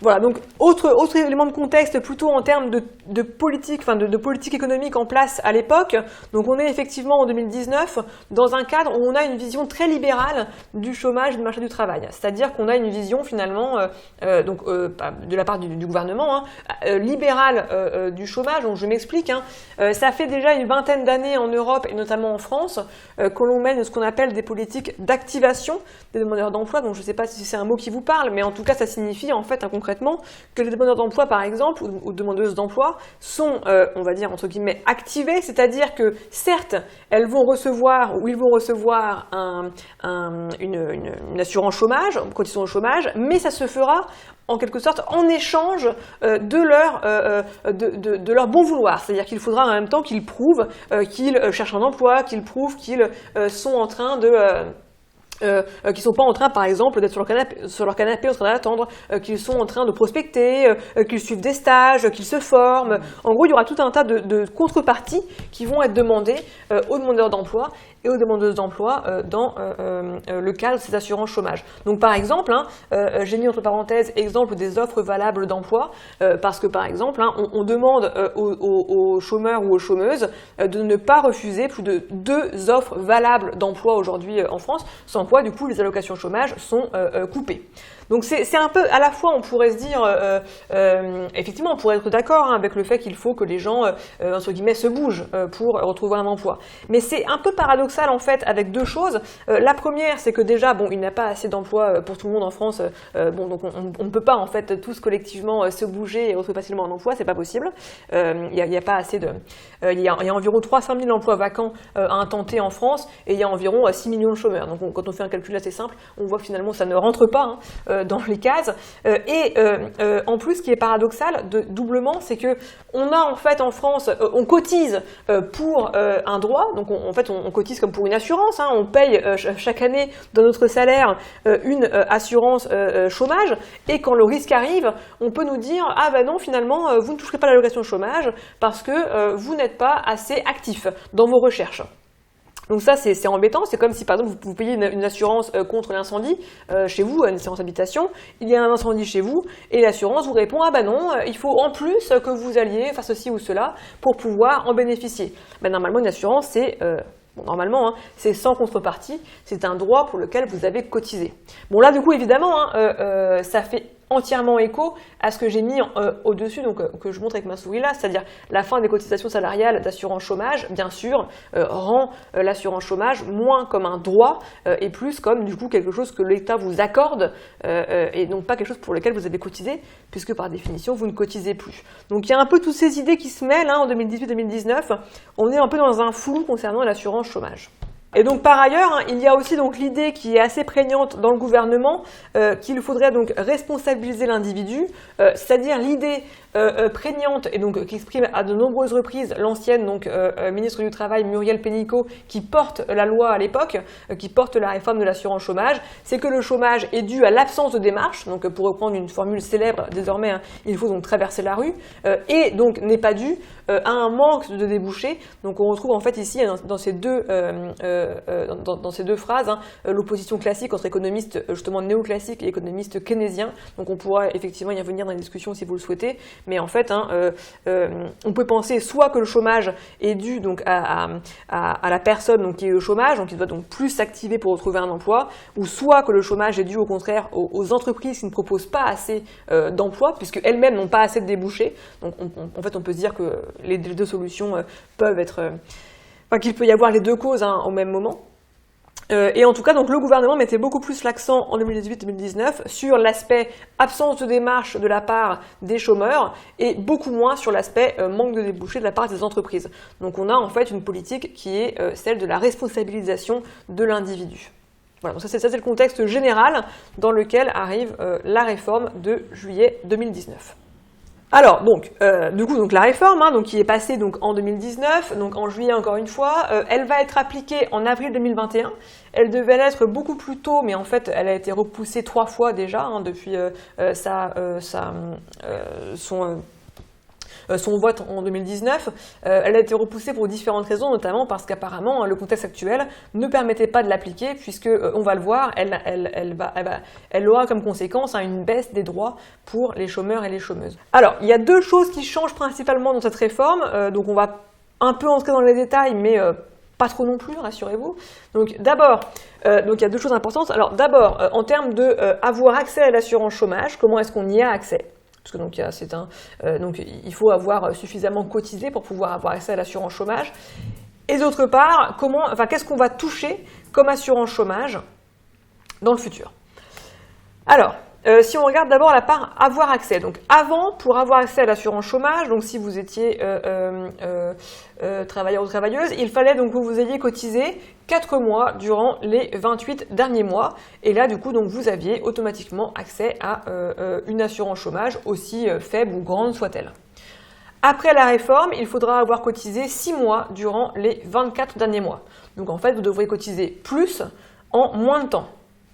Voilà, donc autre élément de contexte plutôt en termes de politique, de politique économique en place à l'époque. Donc on est effectivement en 2019 dans un cadre où on a une vision très libérale du chômage et du marché du travail. C'est-à-dire qu'on a une vision finalement, de la part du gouvernement, libérale du chômage. Donc je m'explique, ça fait déjà une vingtaine d'années en Europe et notamment en France que l'on mène ce qu'on appelle des politiques d'activation des demandeurs d'emploi. Donc je ne sais pas si c'est un mot qui vous parle, mais en tout cas ça signifie en fait concrètement que les demandeurs d'emploi, par exemple, ou demandeuses d'emploi, sont, on va dire, entre guillemets, activées, c'est-à-dire que, certes, elles vont recevoir, ou ils vont recevoir une assurance chômage, une cotisation au chômage, mais ça se fera en quelque sorte en échange de leur bon vouloir. C'est-à-dire qu'il faudra en même temps qu'ils prouvent qu'ils cherchent un emploi, qu'ils prouvent qu'ils sont en train qui sont pas en train, par exemple, d'être sur leur canapé en train d'attendre, qu'ils sont en train de prospecter, qu'ils suivent des stages, qu'ils se forment. En gros, il y aura tout un tas de contreparties qui vont être demandées aux demandeurs d'emploi et aux demandeuses d'emploi dans le cadre de ces assurances chômage. Donc par exemple, j'ai mis entre parenthèses exemple des offres valables d'emploi, parce que par exemple, on demande aux chômeurs ou aux chômeuses de ne pas refuser plus de 2 offres valables d'emploi aujourd'hui en France, sans quoi du coup les allocations chômage sont coupées. Donc c'est un peu, à la fois on pourrait se dire, effectivement on pourrait être d'accord avec le fait qu'il faut que les gens, entre guillemets, se bougent pour retrouver un emploi. Mais c'est un peu paradoxal en fait avec 2 choses. La première, c'est que déjà, il n'y a pas assez d'emplois pour tout le monde en France, donc on ne peut pas en fait tous collectivement se bouger et retrouver facilement un emploi, c'est pas possible. Il y a pas assez de... il y a environ 300 000 emplois vacants à intenter en France et il y a environ 6 millions de chômeurs. Donc quand on fait un calcul assez simple, on voit que finalement ça ne rentre pas dans les cases. En plus, ce qui est paradoxal doublement, c'est que on a en fait en France, on cotise pour un droit, donc on cotise comme pour une assurance, on paye chaque année dans notre salaire une assurance chômage, et quand le risque arrive, on peut nous dire « Ah ben non, finalement, vous ne toucherez pas l'allocation chômage parce que vous n'êtes pas assez actif dans vos recherches ». Donc ça, c'est embêtant. C'est comme si, par exemple, vous payez une assurance contre l'incendie chez vous, une assurance habitation, il y a un incendie chez vous, et l'assurance vous répond « Ah ben non, il faut en plus que vous alliez faire ceci ou cela pour pouvoir en bénéficier ». Ben, normalement, une assurance, c'est... normalement, c'est sans contrepartie, c'est un droit pour lequel vous avez cotisé. Bon là, du coup, évidemment, ça fait entièrement écho à ce que j'ai mis au-dessus, donc que je montre avec ma souris là, c'est-à-dire la fin des cotisations salariales d'assurance chômage, bien sûr, rend l'assurance chômage moins comme un droit et plus comme du coup quelque chose que l'État vous accorde et donc pas quelque chose pour lequel vous avez cotisé, puisque par définition vous ne cotisez plus. Donc il y a un peu toutes ces idées qui se mêlent en 2018-2019, on est un peu dans un flou concernant l'assurance chômage. Et donc par ailleurs, il y a aussi donc l'idée qui est assez prégnante dans le gouvernement qu'il faudrait donc responsabiliser l'individu, c'est-à-dire l'idée prégnante et donc qui exprime à de nombreuses reprises l'ancienne ministre du Travail Muriel Pénicaud qui porte la loi à l'époque, qui porte la réforme de l'assurance chômage, c'est que le chômage est dû à l'absence de démarche, donc pour reprendre une formule célèbre désormais, il faut donc traverser la rue, et donc n'est pas dû à un manque de débouchés. Donc on retrouve en fait ici dans ces deux phrases l'opposition classique entre économistes justement néoclassiques et économistes keynésiens. Donc on pourra effectivement y revenir dans la discussion si vous le souhaitez. Mais en fait, on peut penser soit que le chômage est dû donc à la personne donc, qui est au chômage, donc qui doit donc plus s'activer pour retrouver un emploi, ou soit que le chômage est dû au contraire aux entreprises qui ne proposent pas assez d'emplois, puisque elles-mêmes n'ont pas assez de débouchés. Donc en fait, on peut se dire que les deux solutions peuvent être... qu'il peut y avoir les deux causes au même moment. Et en tout cas, donc, le gouvernement mettait beaucoup plus l'accent en 2018-2019 sur l'aspect absence de démarche de la part des chômeurs et beaucoup moins sur l'aspect manque de débouchés de la part des entreprises. Donc on a en fait une politique qui est celle de la responsabilisation de l'individu. Voilà, donc ça c'est le contexte général dans lequel arrive la réforme de juillet 2019. Alors, donc, du coup, donc la réforme, donc qui est passée donc en 2019, donc en juillet encore une fois, elle va être appliquée en avril 2021. Elle devait l'être beaucoup plus tôt, mais en fait, elle a été repoussée 3 fois déjà depuis son vote en 2019. Elle a été repoussée pour différentes raisons, notamment parce qu'apparemment le contexte actuel ne permettait pas de l'appliquer, puisque on va le voir, elle aura comme conséquence une baisse des droits pour les chômeurs et les chômeuses. Alors, il y a 2 choses qui changent principalement dans cette réforme, donc on va un peu entrer dans les détails, mais pas trop non plus, rassurez-vous. Donc d'abord, il y a 2 choses importantes. Alors d'abord, en termes de avoir accès à l'assurance chômage, comment est-ce qu'on y a accès ? Parce que donc il faut avoir suffisamment cotisé pour pouvoir avoir accès à l'assurance chômage. Et d'autre part, qu'est-ce qu'on va toucher comme assurance chômage dans le futur? Alors, si on regarde d'abord la part avoir accès. Donc avant, pour avoir accès à l'assurance chômage, donc si vous étiez travailleur ou travailleuse, il fallait donc que vous ayez cotisé 4 mois durant les 28 derniers mois. Et là, du coup, donc, vous aviez automatiquement accès à une assurance chômage, aussi faible ou grande soit-elle. Après la réforme, il faudra avoir cotisé 6 mois durant les 24 derniers mois. Donc en fait, vous devrez cotiser plus en moins de temps.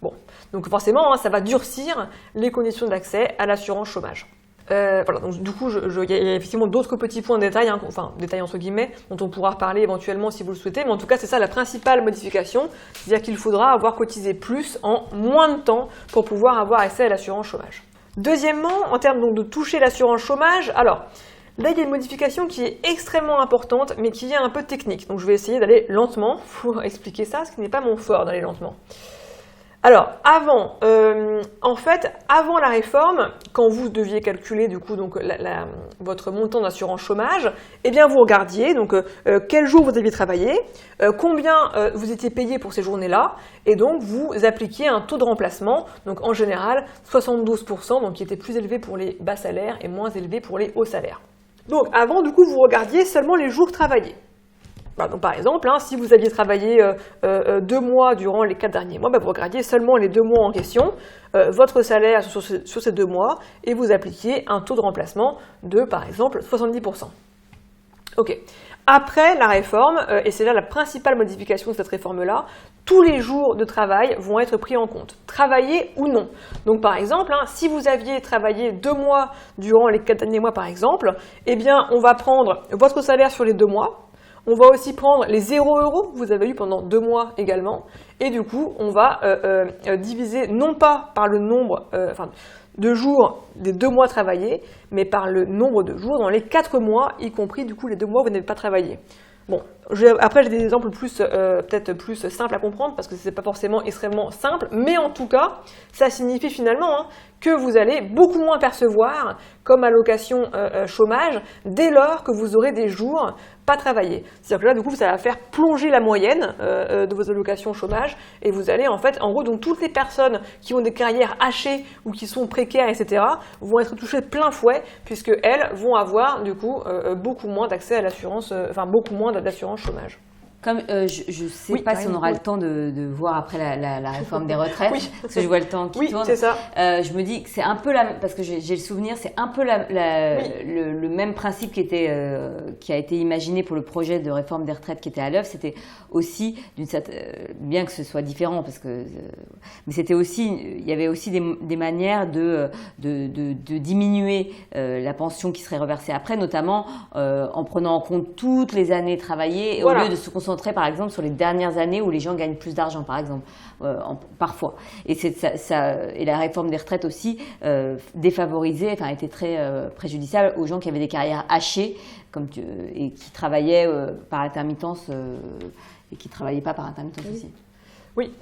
Bon, donc forcément, ça va durcir les conditions d'accès à l'assurance chômage. Voilà, donc du coup, il y a effectivement d'autres petits points de détail, détails entre guillemets, dont on pourra reparler éventuellement si vous le souhaitez, mais en tout cas, c'est ça la principale modification, c'est-à-dire qu'il faudra avoir cotisé plus en moins de temps pour pouvoir avoir accès à l'assurance chômage. Deuxièmement, en termes donc, de toucher l'assurance chômage, alors, là, il y a une modification qui est extrêmement importante, mais qui est un peu technique, donc je vais essayer d'aller lentement pour expliquer ça, ce qui n'est pas mon fort d'aller lentement. Alors, avant la réforme, quand vous deviez calculer du coup donc votre montant d'assurance chômage, eh bien vous regardiez donc quel jour vous aviez travaillé, combien vous étiez payé pour ces journées-là, et donc vous appliquiez un taux de remplacement, donc en général 72%, donc qui était plus élevé pour les bas salaires et moins élevé pour les hauts salaires. Donc avant, du coup, vous regardiez seulement les jours travaillés. Donc, par exemple, si vous aviez travaillé 2 mois durant les 4 derniers mois, vous regardiez seulement les 2 mois en question, votre salaire sur ces 2 mois, et vous appliquiez un taux de remplacement de, par exemple, 70%. Ok. Après la réforme, et c'est là la principale modification de cette réforme-là, tous les jours de travail vont être pris en compte, travaillés ou non. Donc par exemple, si vous aviez travaillé 2 mois durant les 4 derniers mois par exemple, eh bien on va prendre votre salaire sur les 2 mois, on va aussi prendre les 0 € que vous avez eu pendant 2 mois également, et du coup on va diviser non pas par le nombre de jours des 2 mois travaillés, mais par le nombre de jours dans les 4 mois, y compris du coup les 2 mois où vous n'avez pas travaillé. Bon, Après, j'ai des exemples peut-être plus simples à comprendre parce que ce n'est pas forcément extrêmement simple, mais en tout cas, ça signifie finalement que vous allez beaucoup moins percevoir comme allocation chômage dès lors que vous aurez des jours pas travaillés. C'est-à-dire que là, du coup, ça va faire plonger la moyenne de vos allocations chômage et vous allez en fait, en gros, donc toutes les personnes qui ont des carrières hachées ou qui sont précaires, etc., vont être touchées de plein fouet puisque elles vont avoir du coup beaucoup moins d'accès à l'assurance, beaucoup moins d'assurance chômage. Comme je ne sais pas si on aura le temps de voir après la réforme des retraites, parce que je vois le temps qui tourne. C'est ça. Je me dis que c'est un peu parce que j'ai le souvenir, c'est un peu le même principe qui a été imaginé pour le projet de réforme des retraites qui était à l'œuvre. C'était aussi, bien que ce soit différent, mais c'était aussi, il y avait aussi des manières de diminuer la pension qui serait reversée après, notamment en prenant en compte toutes les années travaillées, au lieu de se concentrer par exemple sur les dernières années où les gens gagnent plus d'argent par exemple, parfois. Et la réforme des retraites aussi défavorisait, était très préjudiciable aux gens qui avaient des carrières hachées et qui travaillaient par intermittence et qui ne travaillaient pas par intermittence aussi. Oui,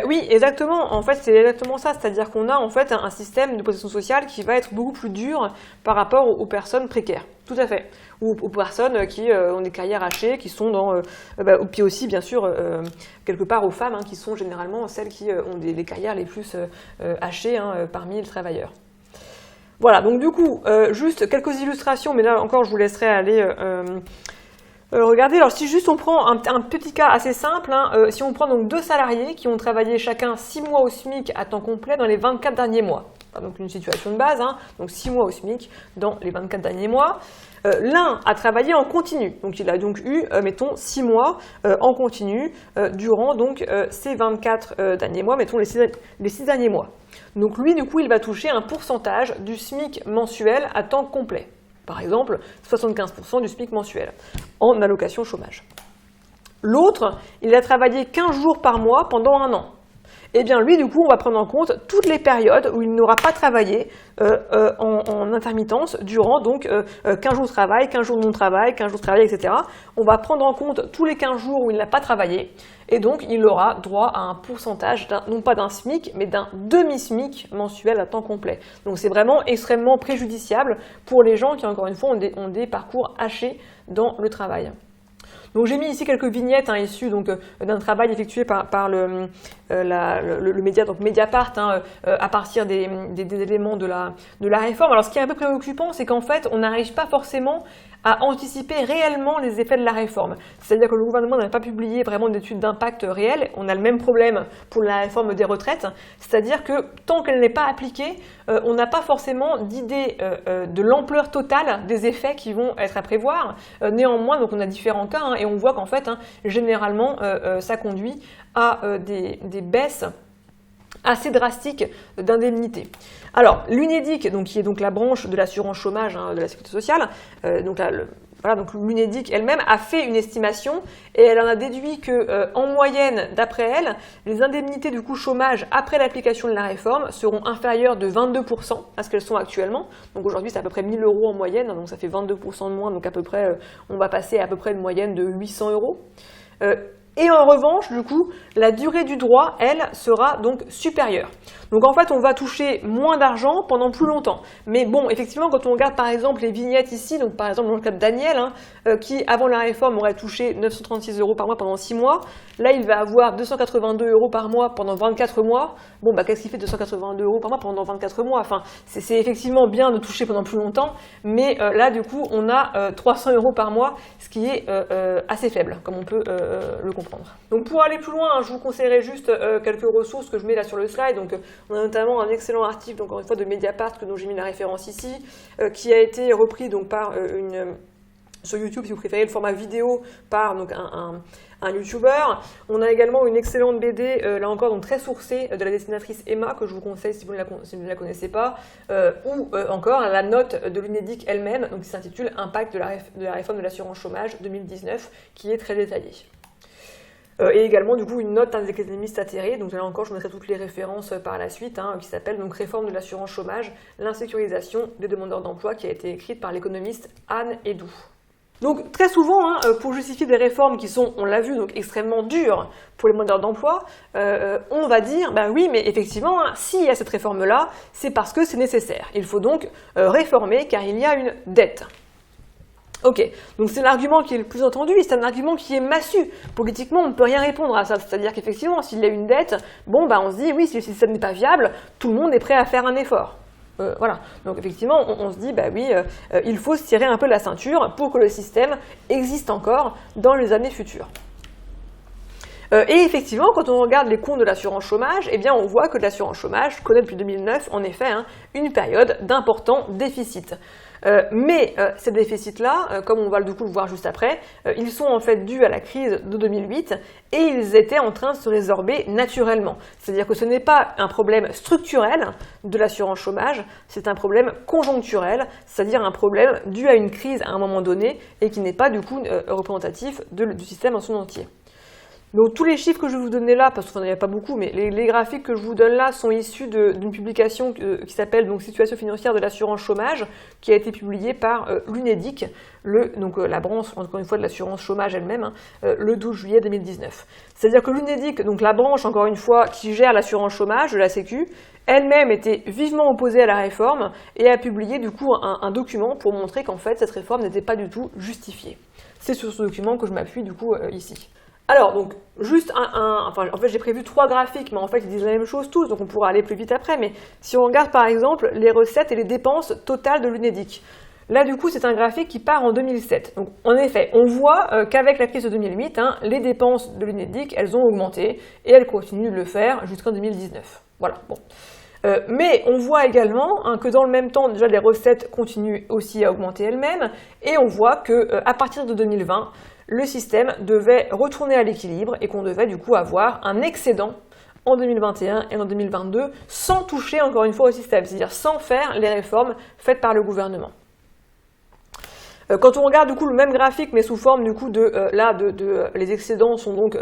oui, exactement. En fait, c'est exactement ça. C'est-à-dire qu'on a en fait un système de protection sociale qui va être beaucoup plus dur par rapport aux personnes précaires. Tout à fait. Ou aux personnes qui ont des carrières hachées, qui sont dans... puis aussi, bien sûr, quelque part aux femmes, qui sont généralement celles qui ont des carrières les plus hachées parmi les travailleurs. Voilà, donc du coup, juste quelques illustrations, mais là encore, je vous laisserai aller... regardez, alors si juste on prend un petit cas assez simple, si on prend donc 2 salariés qui ont travaillé chacun 6 mois au SMIC à temps complet dans les 24 derniers mois. Donc une situation de base, donc 6 mois au SMIC dans les 24 derniers mois. L'un a travaillé en continu, donc il a donc eu, mettons, 6 mois en continu durant donc ces 24 derniers mois, mettons les 6 derniers mois. Donc lui, du coup, il va toucher un pourcentage du SMIC mensuel à temps complet. Par exemple, 75% du SMIC mensuel en allocation chômage. L'autre, il a travaillé 15 jours par mois pendant 1 an. Eh bien, lui, du coup, on va prendre en compte toutes les périodes où il n'aura pas travaillé en intermittence durant donc 15 jours de travail, 15 jours de non-travail, 15 jours de travail, etc. On va prendre en compte tous les 15 jours où il n'a pas travaillé et donc il aura droit à un pourcentage, non pas d'un SMIC, mais d'un demi-SMIC mensuel à temps complet. Donc c'est vraiment extrêmement préjudiciable pour les gens qui, encore une fois, ont des parcours hachés dans le travail. Donc j'ai mis ici quelques vignettes issues d'un travail effectué par le média, donc Mediapart, à partir des éléments de la réforme. Alors ce qui est un peu préoccupant, c'est qu'en fait, on n'arrive pas forcément à anticiper réellement les effets de la réforme. C'est-à-dire que le gouvernement n'a pas publié vraiment d'études d'impact réelles. On a le même problème pour la réforme des retraites, c'est-à-dire que tant qu'elle n'est pas appliquée, on n'a pas forcément d'idée de l'ampleur totale des effets qui vont être à prévoir. Néanmoins, donc on a différents cas et on voit qu'en fait, généralement, ça conduit à des baisses assez drastiques d'indemnités. Alors, l'UNEDIC, qui est donc la branche de l'assurance chômage de la sécurité sociale, donc l'UNEDIC elle-même a fait une estimation et elle en a déduit que, en moyenne, d'après elle, les indemnités du coup chômage après l'application de la réforme seront inférieures de 22% à ce qu'elles sont actuellement. Donc aujourd'hui, c'est à peu près 1 000 € en moyenne, donc ça fait 22% de moins, donc à peu près, on va passer à peu près une moyenne de 800 €. Et en revanche, du coup, la durée du droit, elle, sera donc supérieure. Donc en fait, on va toucher moins d'argent pendant plus longtemps. Mais bon, effectivement, quand on regarde par exemple les vignettes ici, donc par exemple dans le cas de Daniel, qui avant la réforme aurait touché 936 € par mois pendant 6 mois, là il va avoir 282 € par mois pendant 24 mois. Bon, qu'est-ce qu'il fait 282 € par mois pendant 24 mois? Enfin, c'est effectivement bien de toucher pendant plus longtemps, mais là du coup, on a 300 € par mois, ce qui est assez faible, comme on peut le comprendre. Donc pour aller plus loin, je vous conseillerais juste quelques ressources que je mets là sur le slide. Donc on a notamment un excellent article, encore une fois, de Mediapart, dont j'ai mis la référence ici, qui a été repris donc par sur YouTube, si vous préférez le format vidéo, par donc, un YouTuber. On a également une excellente BD, là encore donc très sourcée, de la dessinatrice Emma, que je vous conseille si vous ne la connaissez pas, ou encore la note de l'UNEDIC elle-même, qui s'intitule « Impact de la réforme de l'assurance chômage 2019 », qui est très détaillée. Et également du coup une note des économistes atterrés, donc là encore je mettrai toutes les références par la suite, qui s'appelle donc Réforme de l'assurance chômage, l'insécurisation des demandeurs d'emploi, qui a été écrite par l'économiste Anne Edoux. Donc très souvent, pour justifier des réformes qui sont, on l'a vu, donc extrêmement dures pour les demandeurs d'emploi, on va dire, ben oui, mais effectivement, s'il y a cette réforme-là, c'est parce que c'est nécessaire. Il faut donc réformer car il y a une dette. Ok, donc c'est l'argument qui est le plus entendu, c'est un argument qui est massu. Politiquement, on ne peut rien répondre à ça. C'est-à-dire qu'effectivement, s'il y a une dette, bon, ben on se dit, oui, si le système n'est pas viable, tout le monde est prêt à faire un effort. Voilà, donc effectivement, on se dit, bah oui, il faut se tirer un peu la ceinture pour que le système existe encore dans les années futures. Et effectivement, quand on regarde les comptes de l'assurance chômage, eh bien, on voit que l'assurance chômage connaît depuis 2009, en effet, une période d'importants déficits. Mais ces déficits-là, comme on va du coup le voir juste après, ils sont en fait dus à la crise de 2008 et ils étaient en train de se résorber naturellement. C'est-à-dire que ce n'est pas un problème structurel de l'assurance chômage, c'est un problème conjoncturel, c'est-à-dire un problème dû à une crise à un moment donné et qui n'est pas du coup représentatif du système en son entier. Donc tous les chiffres que je vais vous donner là, parce qu'il n'y en a pas beaucoup, mais les graphiques que je vous donne là sont issus d'une publication qui s'appelle donc Situation financière de l'assurance chômage, qui a été publiée par l'UNEDIC, donc la branche, encore une fois, de l'assurance chômage elle-même, le 12 juillet 2019. C'est-à-dire que l'UNEDIC, donc la branche, encore une fois, qui gère l'assurance chômage de la Sécu, elle-même était vivement opposée à la réforme et a publié du coup un document pour montrer qu'en fait cette réforme n'était pas du tout justifiée. C'est sur ce document que je m'appuie du coup ici. Alors, donc, juste en fait, j'ai prévu 3 graphiques, mais en fait, ils disent la même chose tous, donc on pourra aller plus vite après. Mais si on regarde, par exemple, les recettes et les dépenses totales de l'UNEDIC, là, du coup, c'est un graphique qui part en 2007. Donc, en effet, on voit qu'avec la crise de 2008, les dépenses de l'UNEDIC, elles ont augmenté, et elles continuent de le faire jusqu'en 2019. Voilà, bon. Mais on voit également que dans le même temps, déjà, les recettes continuent aussi à augmenter elles-mêmes, et on voit qu'à partir de 2020, le système devait retourner à l'équilibre et qu'on devait du coup avoir un excédent en 2021 et en 2022 sans toucher encore une fois au système, c'est-à-dire sans faire les réformes faites par le gouvernement. Quand on regarde du coup le même graphique mais sous forme du coup les excédents sont donc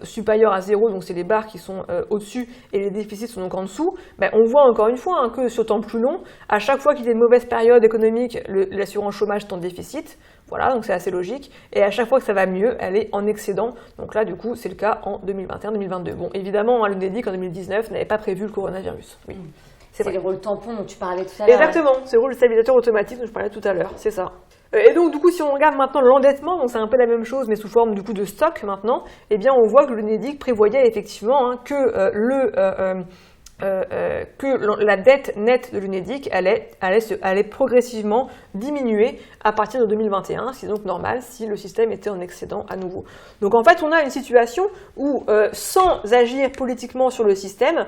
supérieurs à 0, donc c'est les barres qui sont au-dessus et les déficits sont donc en dessous, on voit encore une fois que sur temps plus long, à chaque fois qu'il y a une mauvaise période économique, l'assurance chômage est en déficit, voilà, donc c'est assez logique, et à chaque fois que ça va mieux, elle est en excédent, donc là du coup c'est le cas en 2021-2022. Bon, évidemment, l'UNEDIC en 2019 n'avait pas prévu le coronavirus, oui. C'est le rôle tampon dont tu parlais tout à l'heure. Exactement, c'est le rôle de stabilisateur automatique dont je parlais tout à l'heure, c'est ça. Et donc du coup, si on regarde maintenant l'endettement, donc c'est un peu la même chose, mais sous forme du coup de stock maintenant, eh bien on voit que l'UNEDIC prévoyait effectivement que la dette nette de l'UNEDIC allait progressivement diminuer à partir de 2021, c'est donc normal si le système était en excédent à nouveau. Donc en fait, on a une situation où, sans agir politiquement sur le système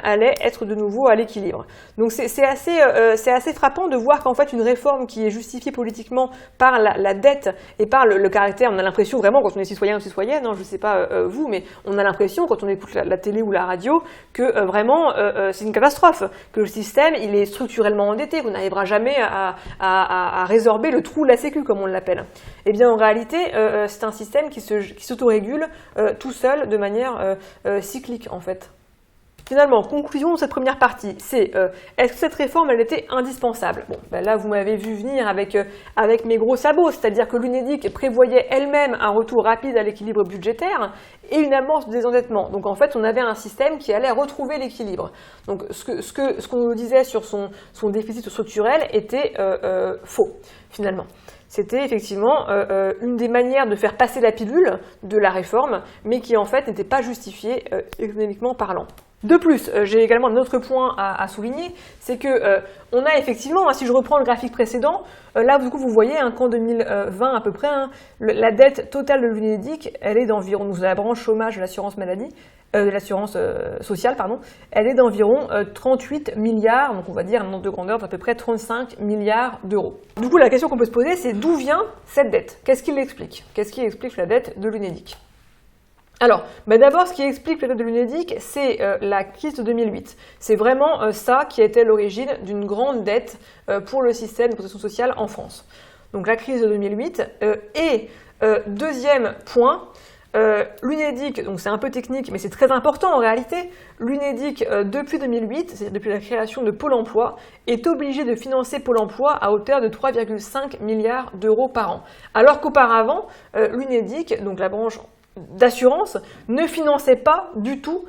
allait être de nouveau à l'équilibre. Donc c'est assez frappant de voir qu'en fait, une réforme qui est justifiée politiquement par la dette et par le caractère, on a l'impression vraiment, quand on est citoyen ou citoyenne, je ne sais pas vous, mais on a l'impression, quand on écoute la télé ou la radio, que vraiment, c'est une catastrophe, que le système, il est structurellement endetté, qu'on n'arrivera jamais à résorber le trou de la sécu, comme on l'appelle. Eh bien, en réalité, c'est un système qui s'autorégule tout seul, de manière cyclique, en fait. Finalement, conclusion de cette première partie, c'est est-ce que cette réforme, elle était indispensable? Bon, là, vous m'avez vu venir avec mes gros sabots, c'est-à-dire que l'UNEDIC prévoyait elle-même un retour rapide à l'équilibre budgétaire et une amorce de désendettement. Donc, en fait, on avait un système qui allait retrouver l'équilibre. Donc, ce qu'on nous disait sur son déficit structurel était faux, finalement. C'était effectivement une des manières de faire passer la pilule de la réforme, mais qui, en fait, n'était pas justifiée économiquement parlant. De plus, j'ai également un autre point à souligner, c'est que on a effectivement, si je reprends le graphique précédent, là du coup vous voyez qu'en 2020 à peu près, la dette totale de l'UNEDIC, elle est d'environ, nous la branche chômage de l'assurance maladie, de l'assurance sociale, pardon, elle est d'environ 38 milliards, donc on va dire un ordre de grandeur d'à peu près 35 milliards d'euros. Du coup la question qu'on peut se poser, c'est d'où vient cette dette? Qu'est-ce qui l'explique? Qu'est-ce qui explique la dette de l'UNEDIC? Alors, d'abord, ce qui explique la dette de l'UNEDIC, c'est la crise de 2008. C'est vraiment ça qui a été l'origine d'une grande dette pour le système de protection sociale en France. Donc la crise de 2008. Et deuxième point, L'Unédic, donc c'est un peu technique, mais c'est très important en réalité, l'Unédic, depuis 2008, c'est-à-dire depuis la création de Pôle emploi, est obligé de financer Pôle emploi à hauteur de 3,5 milliards d'euros par an. Alors qu'auparavant, l'Unédic, donc la branche d'assurance, ne finançait pas du tout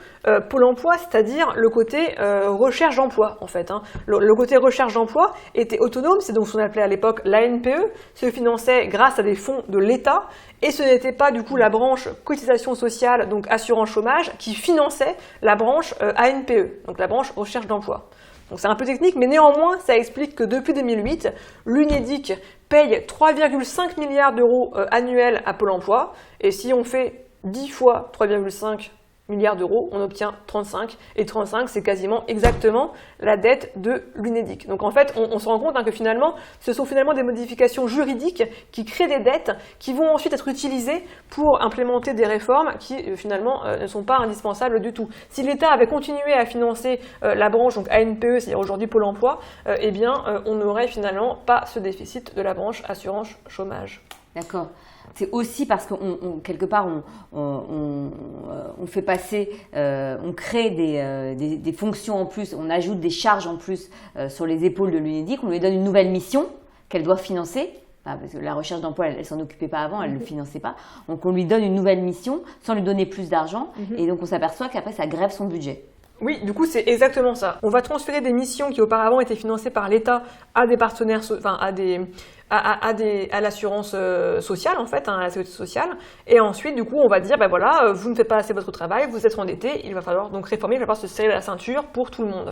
Pôle emploi, c'est-à-dire le côté recherche d'emploi en fait. Le côté recherche d'emploi était autonome, c'est donc ce qu'on appelait à l'époque l'ANPE, se finançait grâce à des fonds de l'État, et ce n'était pas du coup la branche cotisation sociale, donc assurance chômage, qui finançait la branche ANPE, donc la branche recherche d'emploi. Donc c'est un peu technique, mais néanmoins, ça explique que depuis 2008, l'Unédic paye 3,5 milliards d'euros annuels à Pôle emploi, et si on fait 10 fois 3,5 milliards d'euros, on obtient 35, et 35 c'est quasiment exactement la dette de l'Unédic. Donc en fait, on se rend compte que finalement, ce sont finalement des modifications juridiques qui créent des dettes qui vont ensuite être utilisées pour implémenter des réformes qui finalement ne sont pas indispensables du tout. Si l'État avait continué à financer la branche, donc ANPE, c'est-à-dire aujourd'hui Pôle emploi, eh bien on n'aurait finalement pas ce déficit de la branche assurance chômage. D'accord. C'est aussi parce qu'on quelque part on fait passer, on crée des fonctions en plus, on ajoute des charges en plus sur les épaules de l'Unédic, on lui donne une nouvelle mission qu'elle doit financer. Parce que la recherche d'emploi, elle s'en occupait pas avant, elle ne le finançait pas. Donc on lui donne une nouvelle mission sans lui donner plus d'argent, et donc on s'aperçoit qu'après ça grève son budget. Oui, du coup, c'est exactement ça. On va transférer des missions qui auparavant étaient financées par l'État à des partenaires, enfin à l'assurance sociale en fait, à la sécurité sociale. Et ensuite, du coup, on va dire, ben voilà, vous ne faites pas assez votre travail, vous êtes endetté, il va falloir donc réformer, il va falloir se serrer la ceinture pour tout le monde.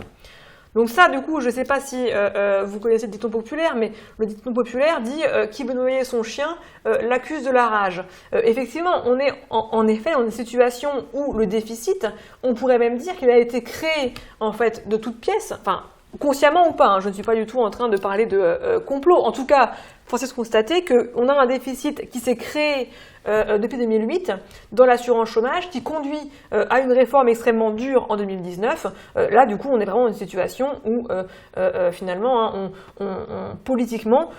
Donc ça, du coup, je ne sais pas si vous connaissez le dicton populaire, mais le dicton populaire dit qui veut noyer son chien l'accuse de la rage. Effectivement, on est en effet dans une situation où le déficit, on pourrait même dire qu'il a été créé en fait de toutes pièces, enfin consciemment ou pas, je ne suis pas du tout en train de parler de complot. En tout cas, force est de constater qu'on a un déficit qui s'est créé depuis 2008 dans l'assurance chômage qui conduit à une réforme extrêmement dure en 2019. Là, du coup, on est vraiment dans une situation où finalement, politiquement,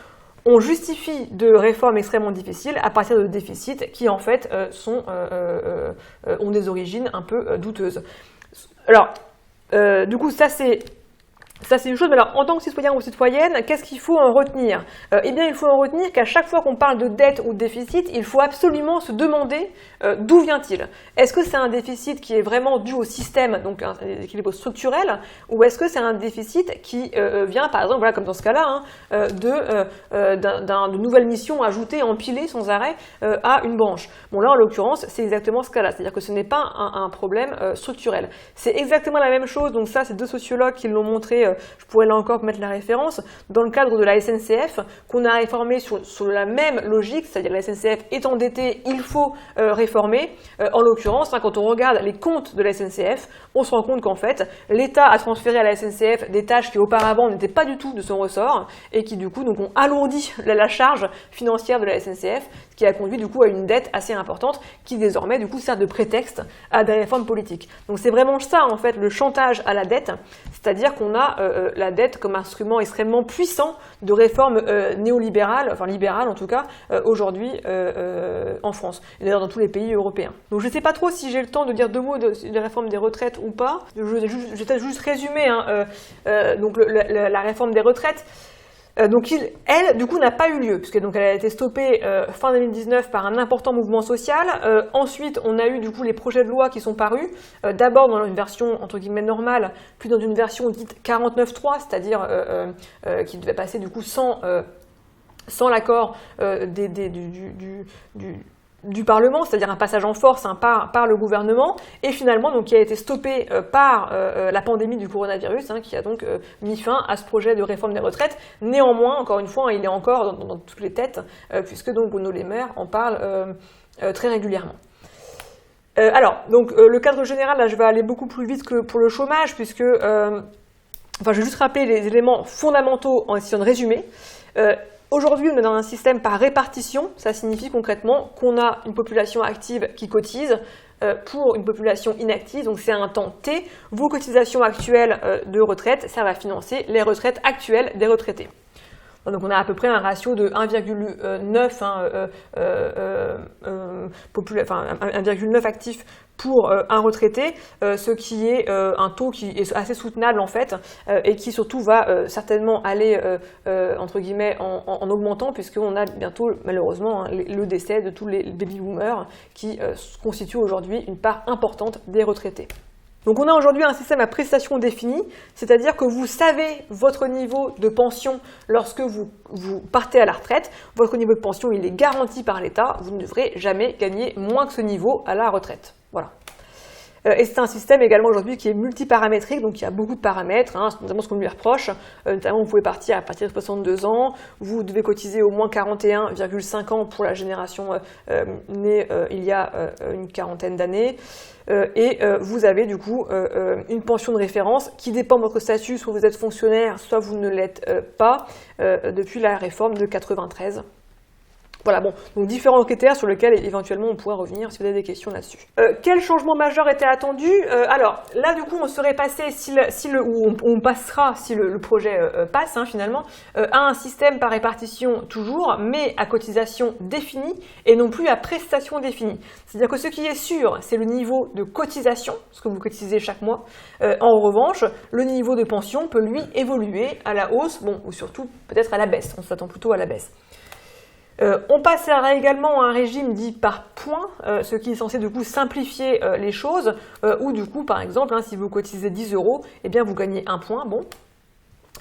on justifie de réformes extrêmement difficiles à partir de déficits qui, en fait, ont des origines un peu douteuses. Alors, du coup, ça c'est une chose, mais alors en tant que citoyen ou citoyenne, qu'est-ce qu'il faut en retenir? Eh bien, il faut en retenir qu'à chaque fois qu'on parle de dette ou de déficit, il faut absolument se demander d'où vient-il. Est-ce que c'est un déficit qui est vraiment dû au système, donc un équilibre structurel, ou est-ce que c'est un déficit qui vient, par exemple, voilà, comme dans ce cas-là, de nouvelles missions ajoutées, empilées sans arrêt à une branche? Bon, là, en l'occurrence, c'est exactement ce cas-là, c'est-à-dire que ce n'est pas un problème structurel. C'est exactement la même chose, donc ça, c'est deux sociologues qui l'ont montré. Je pourrais là encore mettre la référence, dans le cadre de la SNCF, qu'on a réformé sur la même logique, c'est-à-dire la SNCF est endettée, il faut réformer. En l'occurrence, quand on regarde les comptes de la SNCF, on se rend compte qu'en fait, l'État a transféré à la SNCF des tâches qui auparavant n'étaient pas du tout de son ressort, et qui du coup donc, ont alourdi la charge financière de la SNCF, ce qui a conduit du coup à une dette assez importante, qui désormais du coup sert de prétexte à des réformes politiques. Donc c'est vraiment ça en fait, le chantage à la dette, c'est-à-dire qu'on a la dette comme instrument extrêmement puissant de réforme néolibérale, enfin libérale en tout cas, aujourd'hui en France, et d'ailleurs dans tous les pays européens. Donc je ne sais pas trop si j'ai le temps de dire deux mots de réforme des retraites ou pas, je vais peut-être juste résumer donc la réforme des retraites. Donc elle, du coup, n'a pas eu lieu, puisque donc elle a été stoppée fin 2019 par un important mouvement social. Ensuite, on a eu du coup les projets de loi qui sont parus, d'abord dans une version entre guillemets normale, puis dans une version dite 49.3, c'est-à-dire qui devait passer du coup sans l'accord du Parlement, c'est-à-dire un passage en force par le gouvernement, et finalement donc, qui a été stoppé par la pandémie du coronavirus, qui a donc mis fin à ce projet de réforme des retraites. Néanmoins, encore une fois, il est encore dans toutes les têtes, puisque donc Bruno Le Maire en parle très régulièrement. Alors, donc le cadre général, là je vais aller beaucoup plus vite que pour le chômage, puisque, je vais juste rappeler les éléments fondamentaux en essayant de résumer. Aujourd'hui, on est dans un système par répartition. Ça signifie concrètement qu'on a une population active qui cotise pour une population inactive. Donc c'est un temps T. Vos cotisations actuelles de retraite servent à financer les retraites actuelles des retraités. Donc on a à peu près un ratio de 1,9 1,9 actifs pour un retraité, ce qui est un taux qui est assez soutenable en fait, et qui surtout va certainement aller entre guillemets en augmentant, puisqu'on a bientôt malheureusement le décès de tous les baby boomers qui constituent aujourd'hui une part importante des retraités. Donc on a aujourd'hui un système à prestations définies, c'est-à-dire que vous savez votre niveau de pension lorsque vous partez à la retraite. Votre niveau de pension, il est garanti par l'État, vous ne devrez jamais gagner moins que ce niveau à la retraite. Voilà. Et c'est un système également aujourd'hui qui est multiparamétrique, donc il y a beaucoup de paramètres, notamment ce qu'on lui reproche. Notamment, vous pouvez partir à partir de 62 ans, vous devez cotiser au moins 41,5 ans pour la génération née il y a une quarantaine d'années. Et vous avez du coup une pension de référence qui dépend de votre statut, soit vous êtes fonctionnaire, soit vous ne l'êtes pas, depuis la réforme de 93. Voilà, bon, donc différents critères sur lesquels éventuellement on pourra revenir si vous avez des questions là-dessus. Quel changement majeur était attendu? Alors là, du coup, on serait passé, on passera, si le projet passe finalement, à un système par répartition toujours, mais à cotisation définie et non plus à prestation définie. C'est-à-dire que ce qui est sûr, c'est le niveau de cotisation, ce que vous cotisez chaque mois. En revanche, le niveau de pension peut lui évoluer à la hausse, bon, ou surtout peut-être à la baisse. On s'attend plutôt à la baisse. On passera également à un régime dit par points, ce qui est censé du coup simplifier les choses, où du coup par exemple, si vous cotisez 10 €, eh bien vous gagnez 1 point, bon.